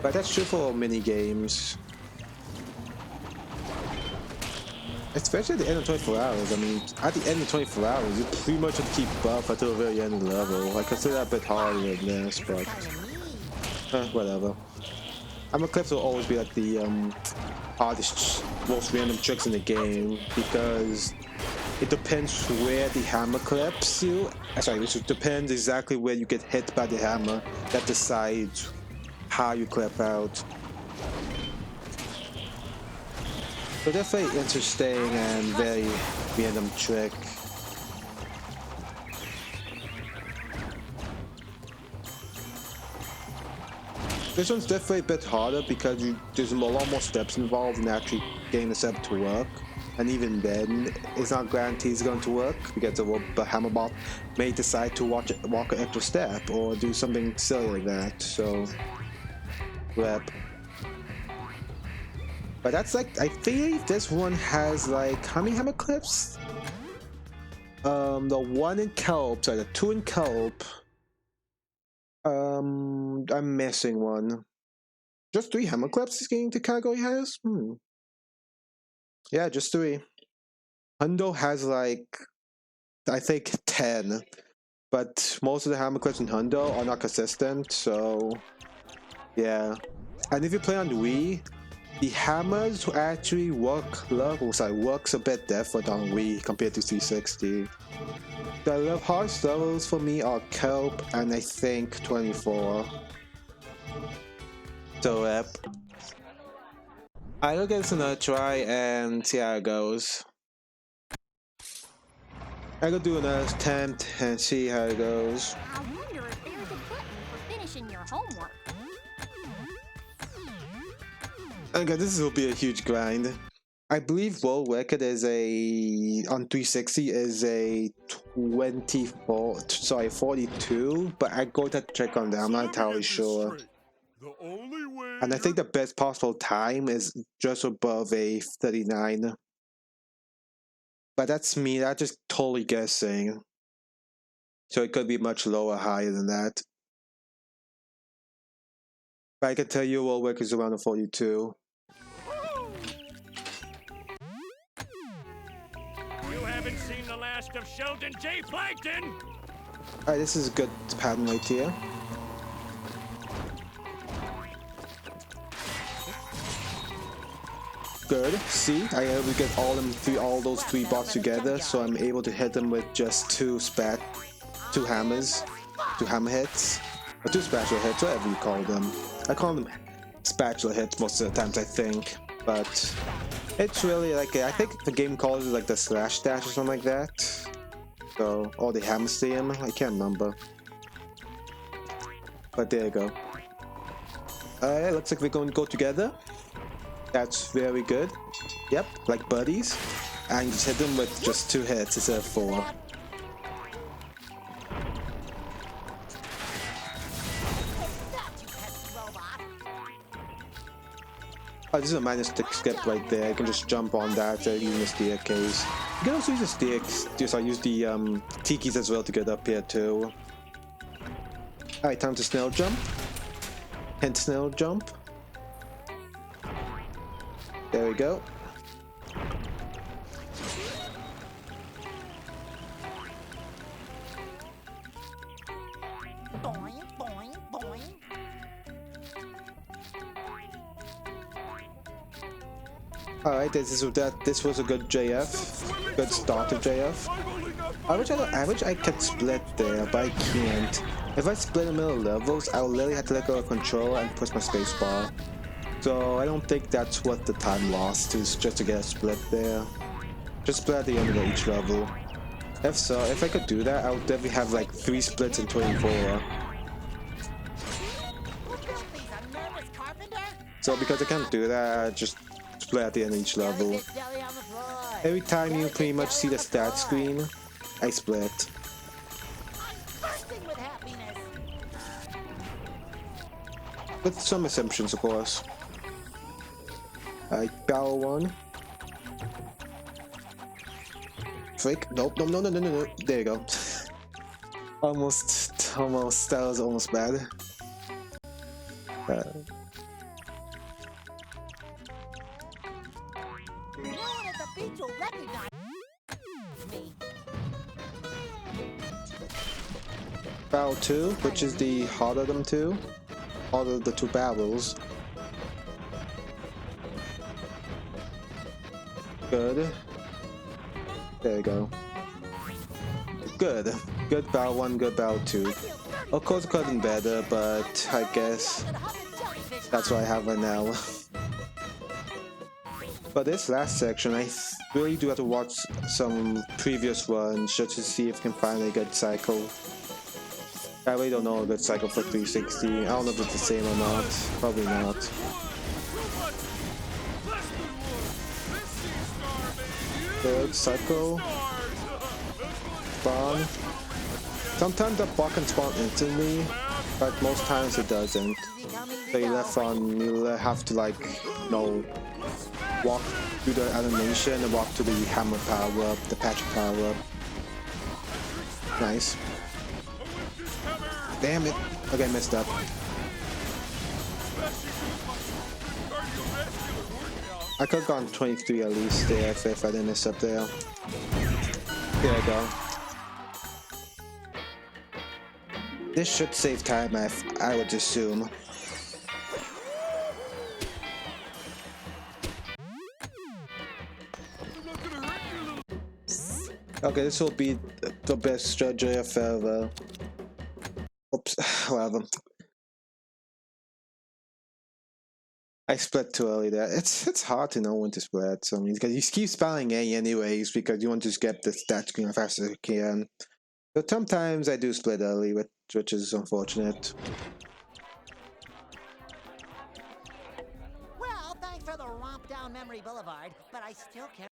But that's true for mini games. Especially at the end of 24 hours. I mean, at the end of 24 hours, you pretty much have to keep buff until the very end of the level. I consider that a bit harder than this, but whatever. Hammer clips will always be like the hardest, most random tricks in the game because it depends where the hammer clips you. Sorry, it depends exactly where you get hit by the hammer that decides how you clip out. So definitely interesting and very random trick. This one's definitely a bit harder because there's a lot more steps involved in actually getting the setup to work. And even then, it's not guaranteed it's going to work because the hammer bot may decide to walk an extra step or do something silly like that. So, rep. But that's like, I think this one has like, how many hammer clips? The 1 in Kelp, sorry, the 2 in Kelp. I'm missing one. Just 3 hammer clips this game the category has? Yeah, just 3. Hundo has like, I think 10. But most of the hammer clips in Hundo are not consistent, so yeah. And if you play on Wii, the hammers actually works a bit different on Wii compared to 360. The hardest levels for me are Kelp and I think 24. So I'll give this another try and see how it goes. I will do another attempt and see how it goes. I wonder if there's a button for finishing your homework. Okay, this will be a huge grind. I believe world record is on 360 is a 42, but I go to check on that. I'm not entirely sure. And I think the best possible time is just above a 39. But that's me, that's just totally guessing. So it could be much lower, higher than that. But I can tell you world record is around a 42. You haven't seen the last of Sheldon J. Plankton! Alright, this is a good pattern right here. Good. See, I able to get all those three bots together, so I'm able to hit them with just two hammers, two hammer hits, or two spatula hits, whatever you call them. I call them spatula hits most of the times, I think, but it's really like I think the game calls it like the slash dash or something like that. So, or the hammer steam, I can't remember. But there you go. Alright, looks like we're going to go together. That's very good. Yep, like buddies. And just hit them with just two hits instead of four. Oh, this is a minus stick skip right there. You can just jump on that using the staircase. You can also use the stairs. Use the tikis as well to get up here too. Alright, time to snail jump. And snail jump. There we go. Boing, boing, boing. Alright, this was a good JF. Good start of JF. I wish I could split there, but I can't. If I split in the middle of levels, I'll literally have to let go of the controller and push my spacebar. So I don't think that's what the time lost is, just to get a split there. Just split at the end of each level. If so, if I could do that, I would definitely have like 3 splits in 24. So because I can't do that, I just split at the end of each level. Every time you pretty much see the stat screen, I split. With some assumptions, of course. Alright, battle 1. Freak. Nope, no. There you go. almost. That was almost bad. Battle 2, which is the harder of them two. Harder of the two battles. Good. There you go. Good. Good battle 1, good battle 2. Of course it could have been better, but I guess that's what I have right now. For this last section, I really do have to watch some previous ones just to see if I can find a good cycle. I really don't know a good cycle for 360. I don't know if it's the same or not. Probably not. Good cycle. Spawn. Sometimes the bot can spawn instantly, but most times it doesn't. So you have to like, walk through the animation and walk to the hammer power up, the patch power up. Nice. Damn it. Okay, messed up. I could have gone 23 at least there if I didn't mess up there. There I go. This should save time, I would assume. Okay, this will be the best strategy I've ever. Oops, whatever. I split too early there. It's hard to know when to split. So because you keep spelling A anyways because you want to just get the stat screen as fast as you can. But sometimes I do split early, which is unfortunate. Well, thanks for the romp down memory boulevard, but I still can't.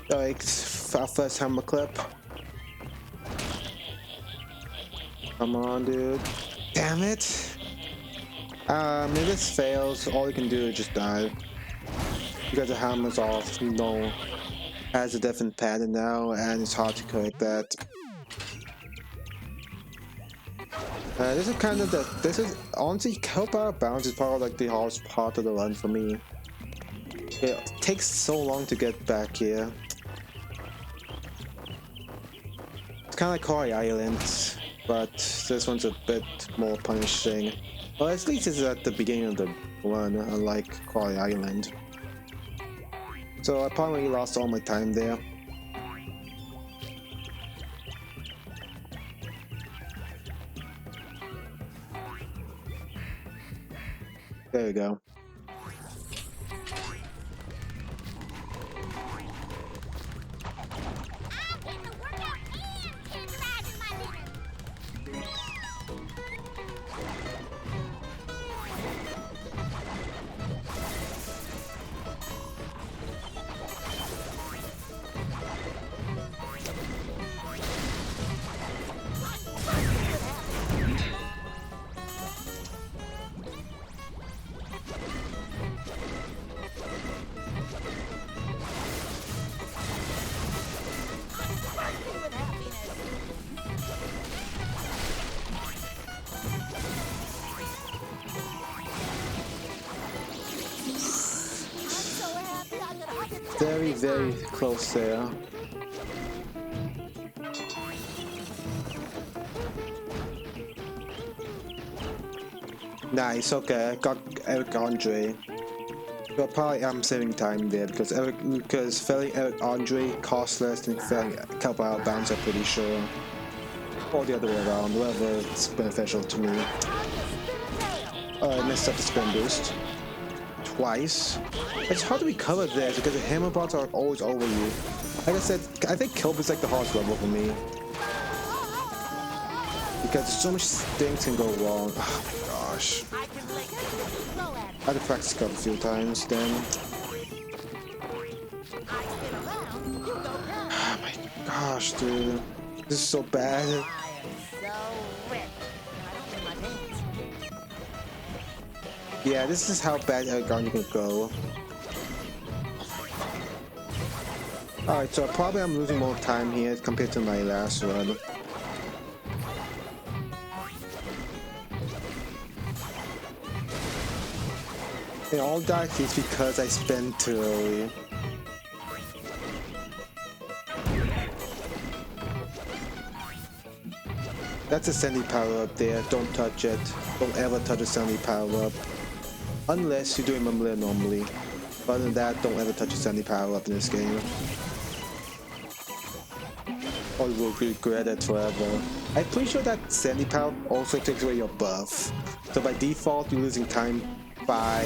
Like our first hammer clip. Come on, dude. Damn it. If this fails, all you can do is just die. because the hammer's off, has a different pattern now, and it's hard to correct that. This is kind of this is honestly, help out bounce is probably like the hardest part of the run for me. It takes so long to get back here. It's kind of like Quarry Island, but this one's a bit more punishing. Well, at least it's at the beginning of the run, unlike Quarry Island. So I probably lost all my time there. There you go. Very, very close there. Nice, okay, I got Eric Andre. But probably I'm saving time there because failing Eric Andre costs less than failing Kelp Out of Bounds, I'm pretty sure. Or the other way around, whatever it's beneficial to me. I messed up the spin boost. Twice. It's hard to recover this because the hammer bots are always over you. Like I said, I think Kelp is like the hardest level for me. Because so much things can go wrong. Oh my gosh. I had to practice Kelp a few times then. Oh my gosh, dude. This is so bad. Yeah, this is how bad Eric Andre can go. Alright, so probably I'm losing more time here compared to my last run. And all that is because I spent too early. That's a Sandy power up there, don't touch it. Don't ever touch a Sandy power up. Unless you do remember it normally. Other than that, don't ever touch a Sandy power up in this game. Or you will regret it forever. I'm pretty sure that Sandy power also takes away your buff. So by default, you're losing time by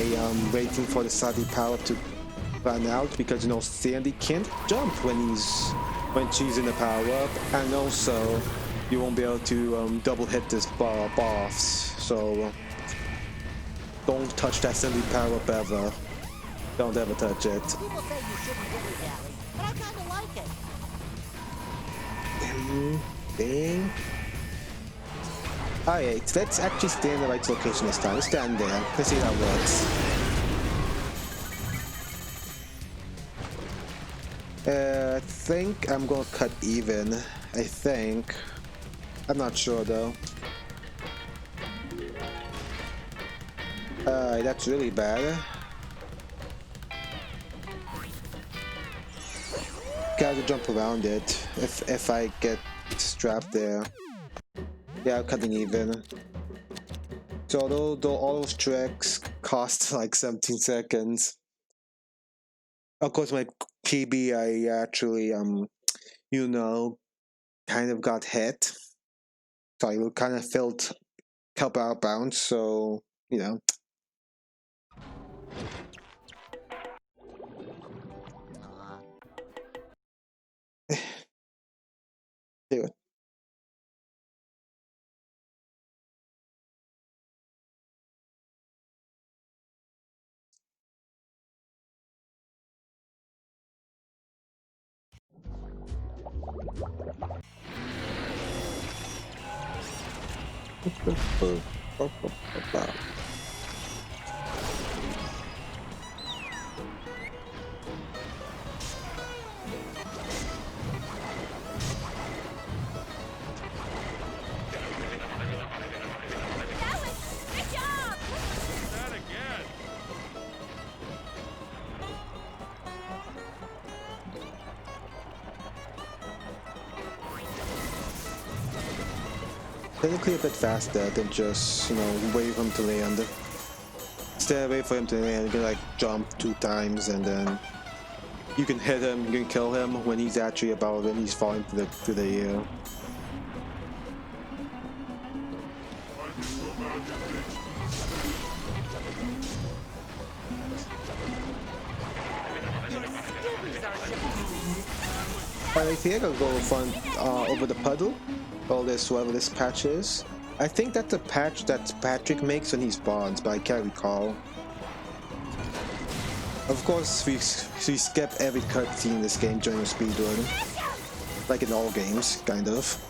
waiting for the Sandy power to run out because you know Sandy can't jump when she's in the power up, and also you won't be able to double hit this boss. So don't touch that Sandy power up ever. Don't ever touch it. People say you shouldn't dilly dally, but I kind of like it. Dang. Alright, let's actually stay in the right location this time. Let's stand there. Let's see how that works. I think I'm gonna cut even. I think. I'm not sure though. That's really bad. Gotta jump around it if I get strapped there. Yeah, I'm cutting even. So though all those tricks cost like 17 seconds. Of course my KB I actually you know kind of got hit. So I kind of felt Kelp Out of Bounds, so you know. Do it. technically a bit faster than just, you know, wait for him to land. Instead, wait for him to land, you can like jump 2 times and then you can hit him, you can kill him when he's actually about when he's falling through the air. I think I'll go front over the puddle. All this, whatever this patch is. I think that's a patch that Patrick makes when he spawns, but I can't recall. Of course, we skip every cutscene in this game during a speedrun. Like in all games, kind of.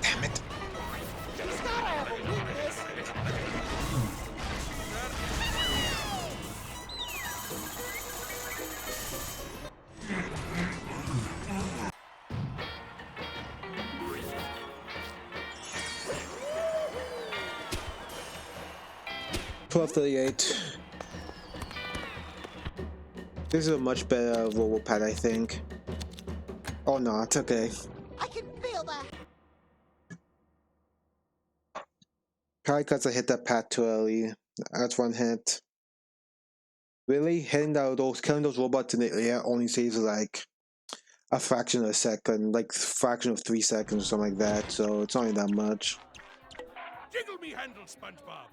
Damn it. $12.38. This is a much better roll pad, I think. Oh no, it's okay. I can feel that. Probably because I hit that pad too early. That's one hit. Really, killing those robots in the air only saves like a fraction of a second, like fraction of 3 seconds or something like that. So it's only that much. Jiggle me handle, SpongeBob.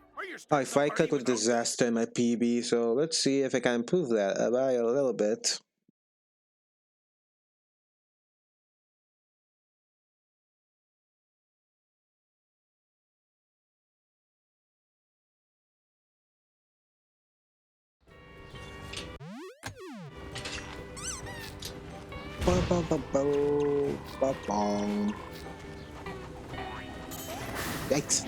Alright, Fight Cut was a disaster in my PB, so let's see if I can improve that by a little bit. Yikes.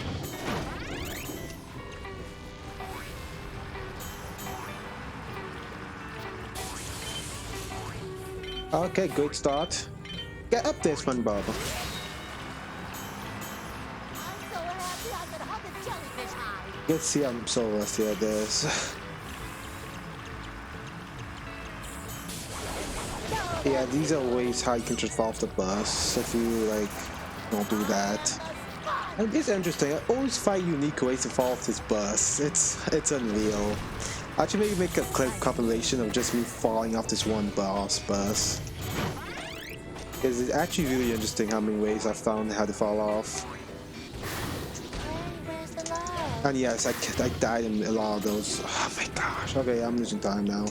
Okay, good start. Get up there, SpongeBob. I'm so happy I could hug a jellyfish hide. Let's see, I'm so rusty at this. Yeah, these are ways how you can just fall off the bus if you like don't do that. And it's interesting. I always find unique ways to fall off this bus. It's unreal. Actually, maybe make a clip compilation of just me falling off this one bus. Because it's actually really interesting how many ways I've found how to fall off. Where's the love? And yes, I died in a lot of those. Oh my gosh. Okay, I'm losing time now.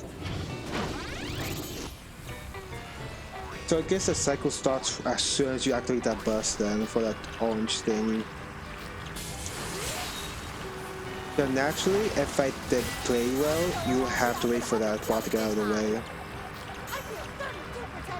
So I guess the cycle starts as soon as you activate that bus then for that orange thing. So naturally, if I did play well, you have to wait for that ball to get out of the way. I feel 32% happier.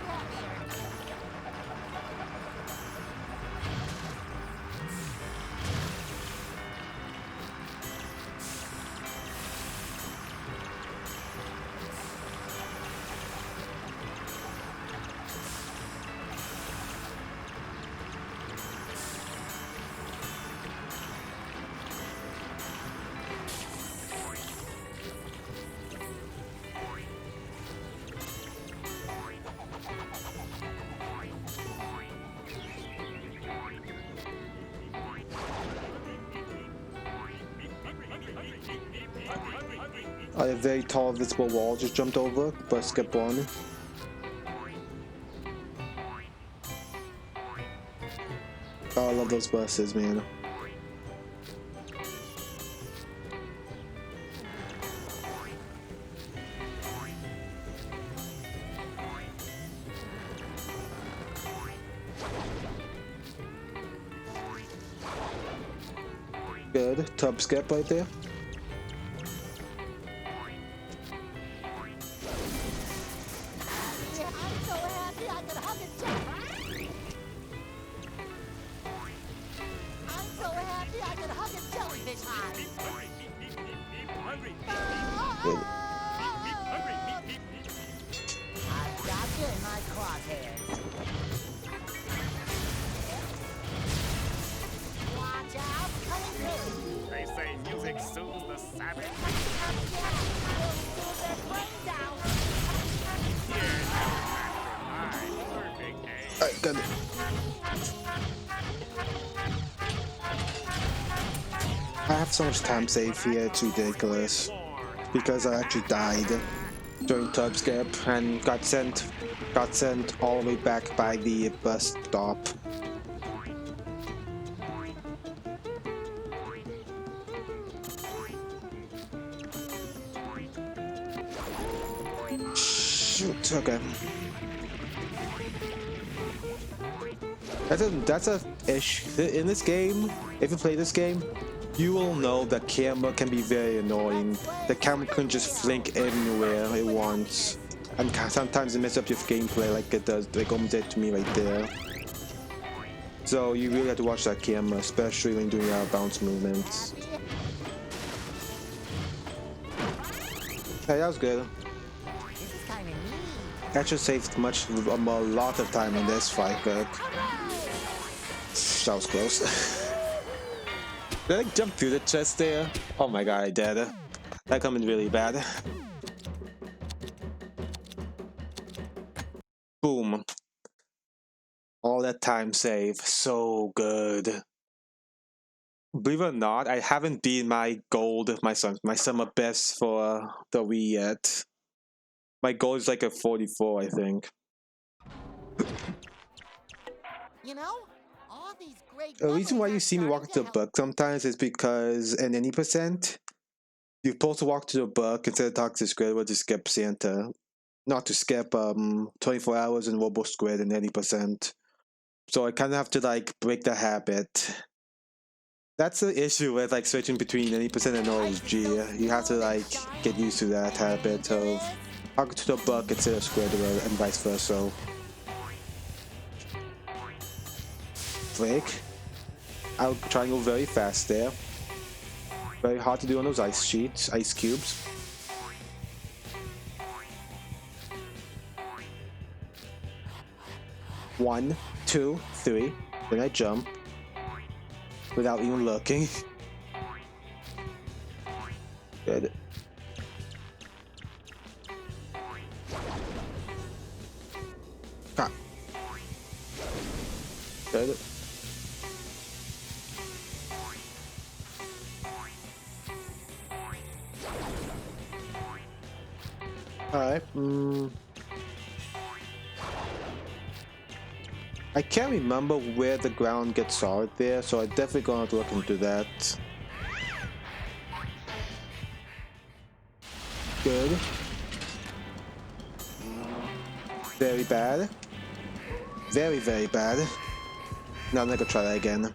A very tall visible wall just jumped over, but skip one. Oh, I love those buses, man. Good, tub skip right there. Yeah, I'm so happy I could hug a jellyfish. I'm so happy I could hug a jellyfish hide. Good. I've got you in my crosshairs. music soothes the savage. Here's your mastermind, perfect aim. I got it. I have so much time saved here, it's ridiculous. Because I actually died during Tub Skip and got sent all the way back by the bus stop. Shoot, okay. That's a ish in this game. If you play this game, you will know that camera can be very annoying. The camera can just flick anywhere it wants, and sometimes it messes up your gameplay, like it does, like almost did to me right there. So you really have to watch that camera, especially when doing out of bounce movements. Hey, that was good. This is kind of neat. That should save a lot of time in this fight, but that was close. Did I jump through the chest there? Oh my god, I did. That coming really bad. Boom. All that time save. So good. Believe it or not, I haven't beaten my gold, my summer best for the Wii yet. My goal is like a 44, I think. You know, all these great. The reason why you memories are see me walk starting to to the book sometimes is because in any percent, you're supposed to walk to the book instead of talk to Squid, or to skip Santa. Not to skip 24 hours in Robo Squid in any percent. So I kind of have to like break the habit. That's the issue with like switching between any percent and OSG. You have to like get used to that habit of talking to the book instead of Squid, and vice versa. Break. I'll try and go very fast there. Very hard to do on those ice sheets, ice cubes. One, two, three. Then I jump without even looking. Good. Ah. Good. Alright, I can't remember where the ground gets hard there, so I'm definitely gonna look into that. Good. Very bad. Very, very bad. No, I'm not gonna try that again.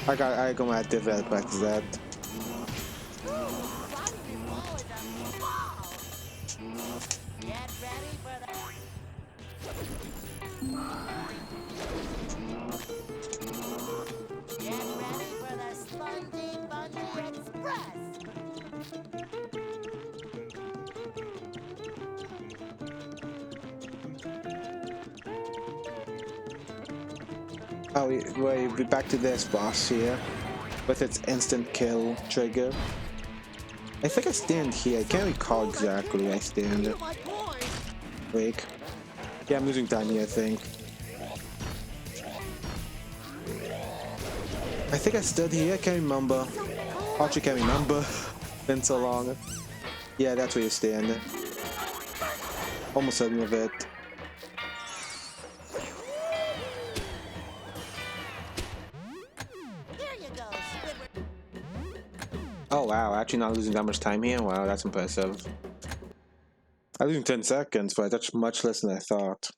I gonna have to practice that. Get ready for the. Get ready for the Spongy Bungee Express. Oh, we're back to this boss here with its instant kill trigger. I think I stand here. I can't recall exactly where I stand. My point. Wait. Yeah, I'm losing time here, I think. I think I stood here. I can't remember. Actually, can't remember. Been so long. Yeah, that's where you stand. Almost certain of it. Here you go, Squidward. Oh wow, actually not losing that much time here? Wow, that's impressive. I'm losing 10 seconds, but that's much less than I thought.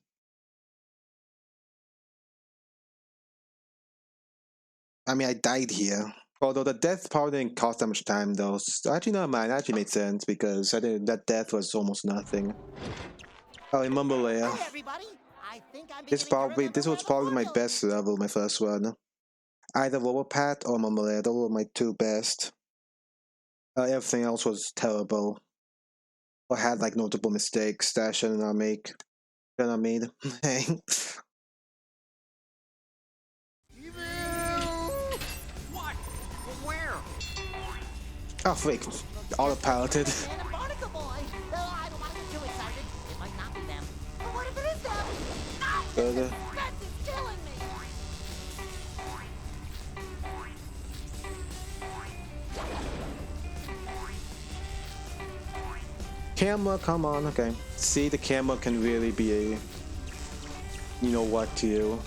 I mean, I died here. Although the death probably didn't cost that much time though. So actually, no, mine actually made sense because I didn't, that death was almost nothing. Oh, in Mumble Lair. Hey, everybody. I think I'm This beginning to this was remember probably my where the best level, my first one. Either Robopat or Mumble Lair, those were my two best. Everything else was terrible. Or had like notable mistakes that I shouldn't have made. Oh, freak. Autopiloted. And a barnacle boy. Oh, I don't want to get too excited. It might not be them. But what if it is them? Ah, Good. this suspense is killing me. Camera, come on, okay. See, the camera can really be a, you know what to you.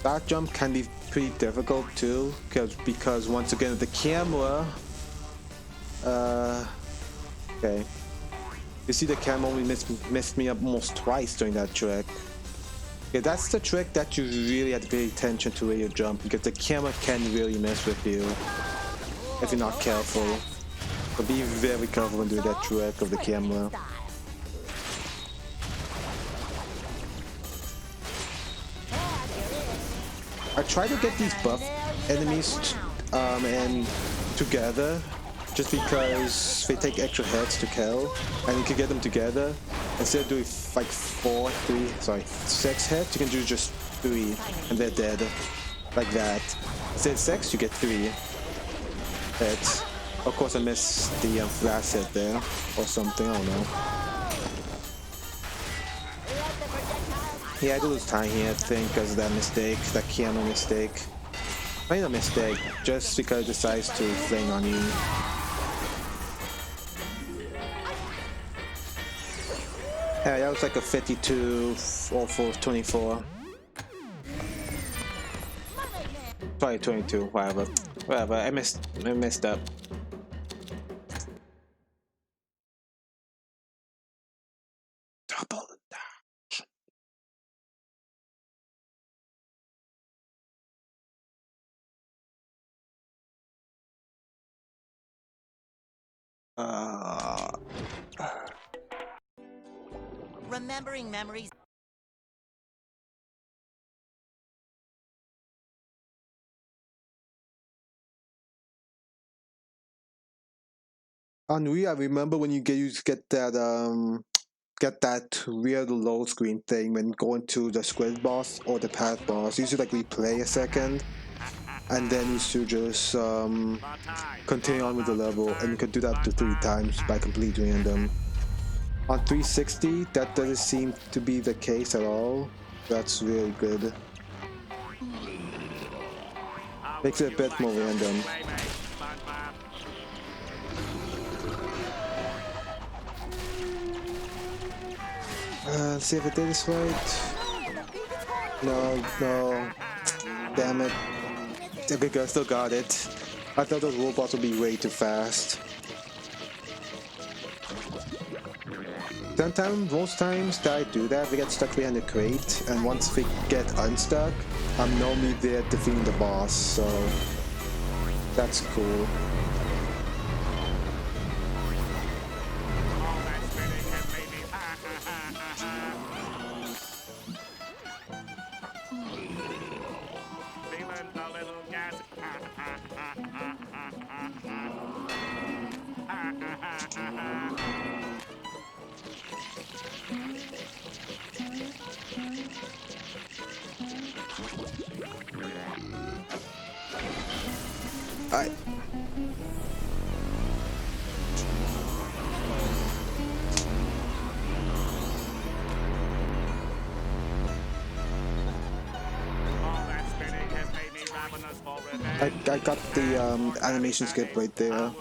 That jump can be pretty difficult too, because once again the camera, okay. You see, the camera only missed me up almost twice during that trick. Okay, that's the trick that you really have to pay attention to when you jump, because the camera can really mess with you if you're not careful. So be very careful when doing that trick of the camera. I try to get these buff enemies and together, just because they take extra hits to kill, and you can get them together. Instead of doing like 6 hits, you can do just 3, and they're dead, like that. Instead of 6, you get 3 hits. Of course, I missed the last hit there, or something. I don't know. Yeah, I lose time here, I think, because of that mistake, that camera mistake. Made a mistake, just because it decides to fling on you. Yeah, that was like a 52 or 24. Probably 22, whatever. Whatever, I messed up. Double dash. Remembering memories. Ennui, I remember when you get that weird load screen thing when going to the squid boss or the path boss. You should like replay a second, and then you should just continue on with the level, and you could do that up to 3 times by completing them. On 360, that doesn't seem to be the case at all. That's really good. Makes it a bit more random. Let's see if it did this right. No. Damn it. Okay, good, still got it. I thought those robots would be way too fast. Most times that I do that, we get stuck behind the crate, and once we get unstuck, I'm normally there defeating the boss, so that's cool. I got the animation skip right there.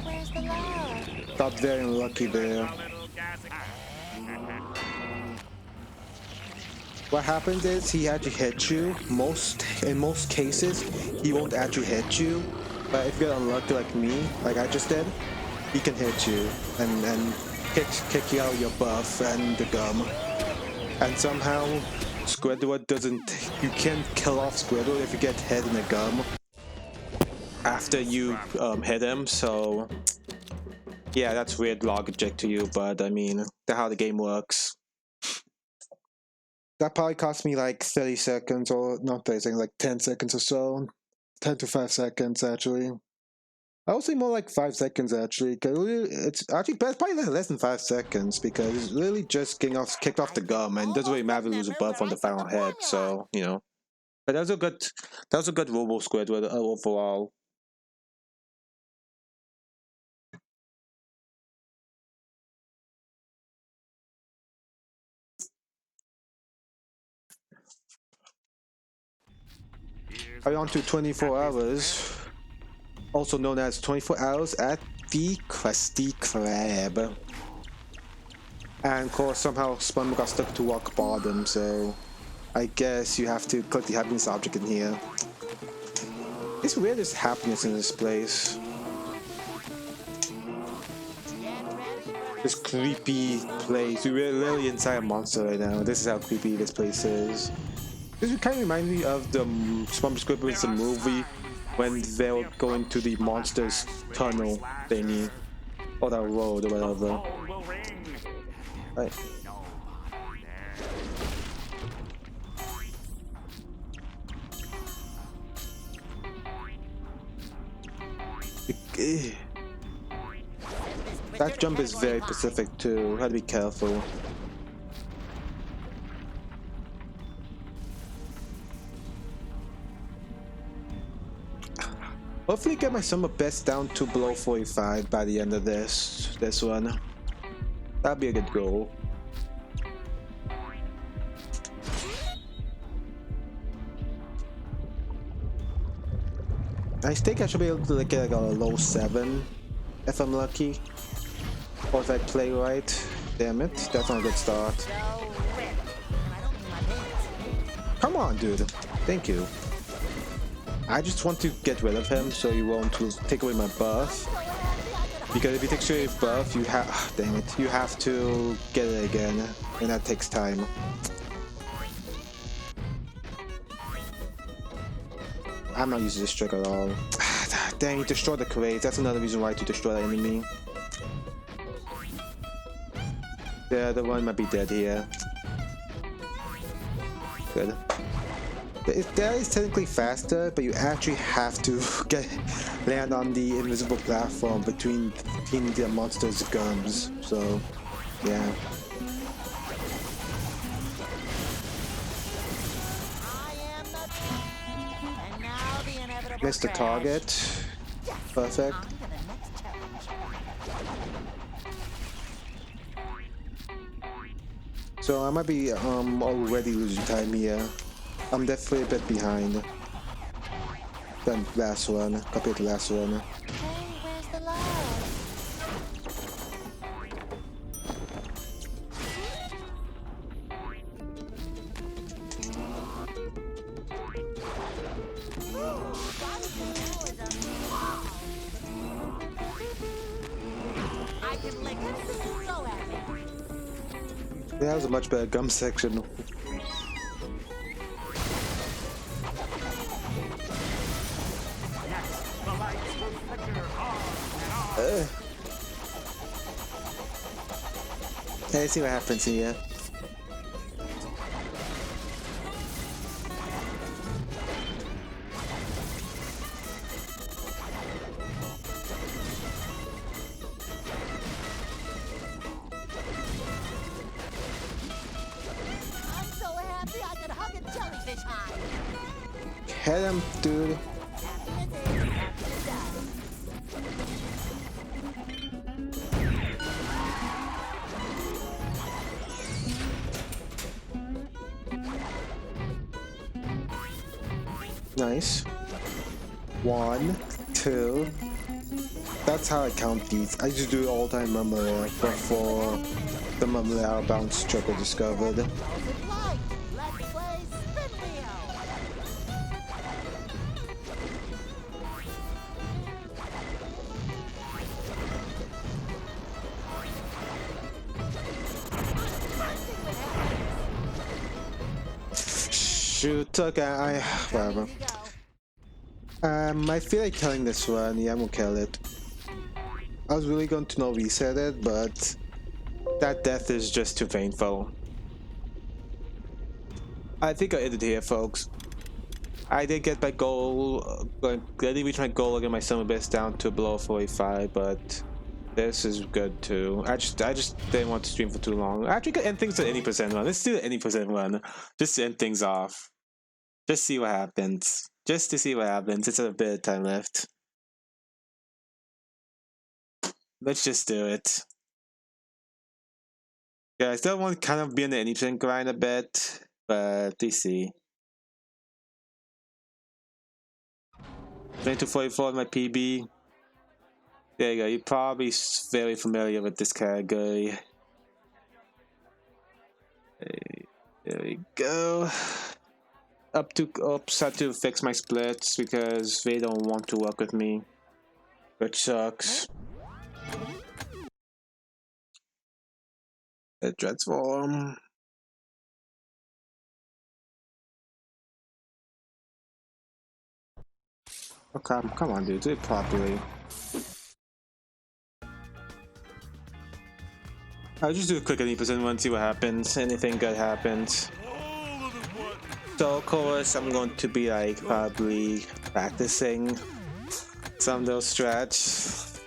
Where's the love? Got very unlucky there. What happens is he actually hits you. In most cases, he won't actually hit you. But if you get unlucky like me, like I just did, he can hit you and kick you out of your buff and the gum. And somehow, Squidward doesn't. You can't kill off Squidward if you get hit in the gum after you hit him. So yeah, that's weird logic to you, but I mean, that's how the game works. That probably cost me like 30 seconds, or not 30 seconds, like 10 seconds or so. 10 to 5 seconds actually. I would say more like 5 seconds actually. Cause it's actually probably less than 5 seconds because it's really just kicked off the gum and it doesn't really matter if you lose a buff on the final head. So you know, but that was a good Robo Squidward overall. Are on to 24 hours, also known as 24 hours at the Krusty Krab. And of course, somehow SpongeBob got stuck to rock bottom, so I guess you have to click the happiness object in here. It's weird there's happiness in this place. This creepy place. We're literally inside a monster right now. This is how creepy this place is. This kind of reminds me of the SpongeBob SquidWard's the movie when they were going to the monster's tunnel thingy, or that road or whatever. Right. That jump is very specific too. Have to be careful. Hopefully get my summer best down to below 45 by the end of this one. That'd be a good goal. I think I should be able to get like a low 7 if I'm lucky. Or if I play right. Damn it, that's not a good start. Come on, dude. Thank you. I just want to get rid of him so you won't take away my buff. Because if you take away buff, you have dang it, you have to get it again, and that takes time. I'm not using this trick at all. Dang, you destroy the crate. That's another reason why to destroy the enemy. The other one might be dead here. Good. That is technically faster, but you actually have to land on the invisible platform between the monster's gums. So, yeah. Missed the target. Perfect. So I might be already losing time here. I'm definitely a bit behind than last one, compared to last one. Hey, where's the love? I can lick it. Go at me. That was a much better gum section. Let's see what happens here. I'm so happy I could hug a jellyfish high. Hit him, dude. Nice. 1, 2. That's how I count these. I just do all time memory before the memory out bounce trick was discovered. Let's play Spin Wheel. Shoot, okay, whatever. I feel like killing this one. Yeah, I'm gonna kill it. I was really going to no reset it, but that death is just too painful. I think I ended here, folks. I did get my goal. I did reach my goal again. My summer best down to below 45, but this is good too. I just didn't want to stream for too long. I actually could end things at any percent run. Let's do any percent run, just to end things off. Just see what happens. Just to see what happens. It's a bit of time left. Let's just do it. Yeah, I still want to kind of be in the anything grind a bit, but let's see. 2244 my PB. There you go. You're probably very familiar with this category. There we go. Oops, had to fix my splits because they don't want to work with me, which sucks. The transform. Oh, come on, dude, do it properly. I'll just do a quick any percent one, see what happens. Anything good happens. So of course I'm going to be like probably practicing some of those strats.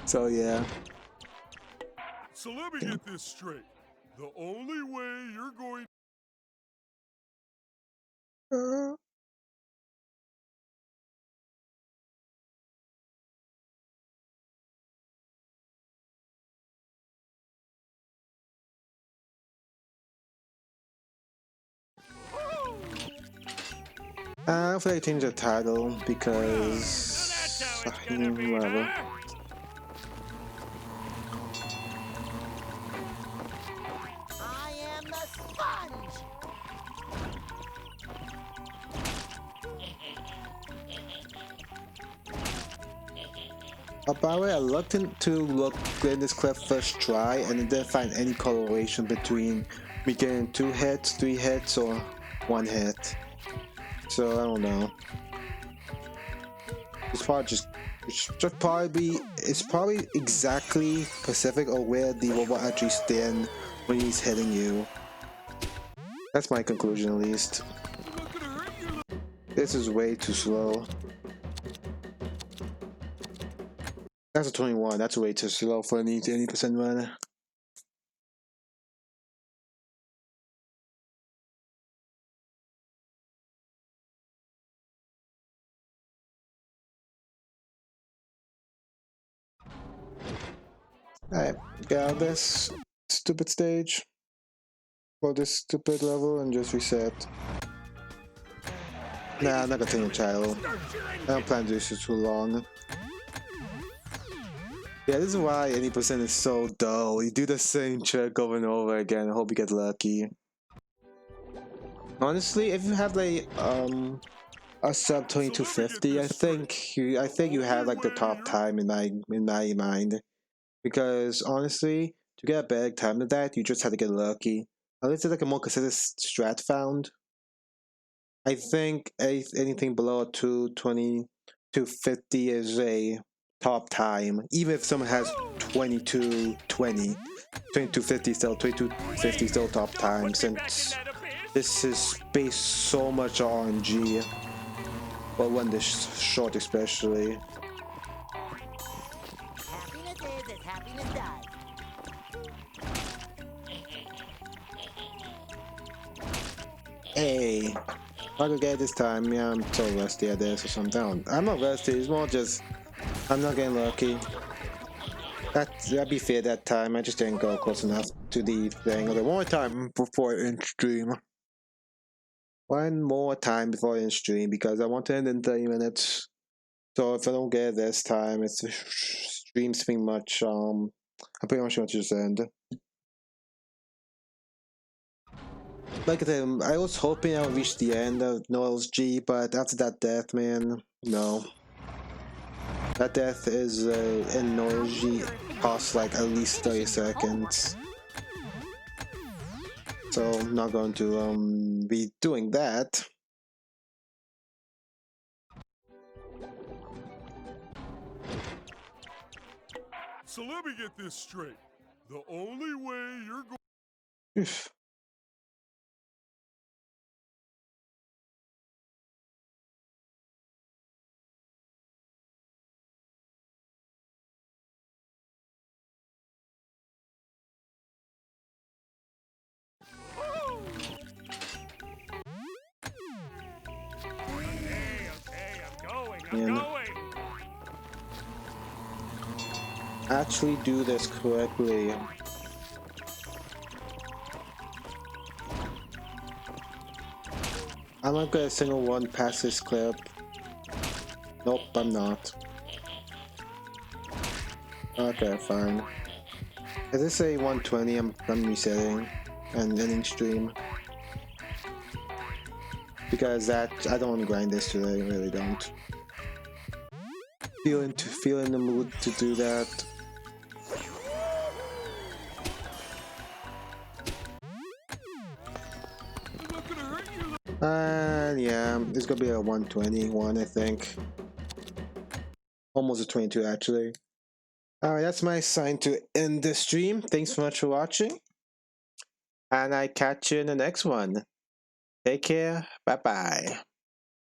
So yeah. So let me get this straight. The only way you're going I feel like change the title because whatever. I am the sponge. By the way, I looked into getting this clip first try and I didn't find any correlation between me getting 2 hits, 3 hits, or 1 hit. So I don't know. It's probably it's probably exactly Pacific or where the robot actually stand when he's hitting you. That's my conclusion at least. This is way too slow. That's a 21. That's way too slow for any percent run. Alright, get out of this stupid stage. Or this stupid level and just reset. Nah, I'm not gonna take a child. I don't plan to do this for too long. Yeah, this is why any percent is so dull. You do the same trick over and over again. I hope you get lucky. Honestly, if you have like a sub 2250, I think you have like the top time in my mind. Because honestly, to get a better time than that, you just have to get lucky. Unless it's like a more consistent strat found. I think anything below 220, 250 is a top time. Even if someone has 2220, 2250 still, 2250 still top time, since this is based so much on RNG. Well, when this short especially. Happiness is as happiness does. Hey, I'll go get it this time. Yeah, I'm so rusty at this or something. I'm not rusty, it's more just I'm not getting lucky. That'd be fair that time. I just didn't go close enough to the thing. Okay, one more time before I end stream. One more time before I end stream because I want to end in 30 minutes. So if I don't get it this time, it's the stream's pretty much I pretty much want to just end. Like I said, I was hoping I would reach the end of Noel's G, but after that death, man, no. That death is in Noel's G costs like at least 30 seconds. So I'm not going to be doing that. So let me get this straight. The only way you're going Oof. Okay, I'm going. I'm Yeah. going. Actually do this correctly. I'm not gonna single one past this clip. Nope, I'm not. Okay, fine. Is this a 120? I'm resetting and ending stream. Because that I don't want to grind this today, I really don't. Feel in the mood to do that. And yeah, it's gonna be a 121, I think. Almost a 22 actually. Alright, that's my sign to end the stream. Thanks so much for watching. And I catch you in the next one. Take care. Bye bye.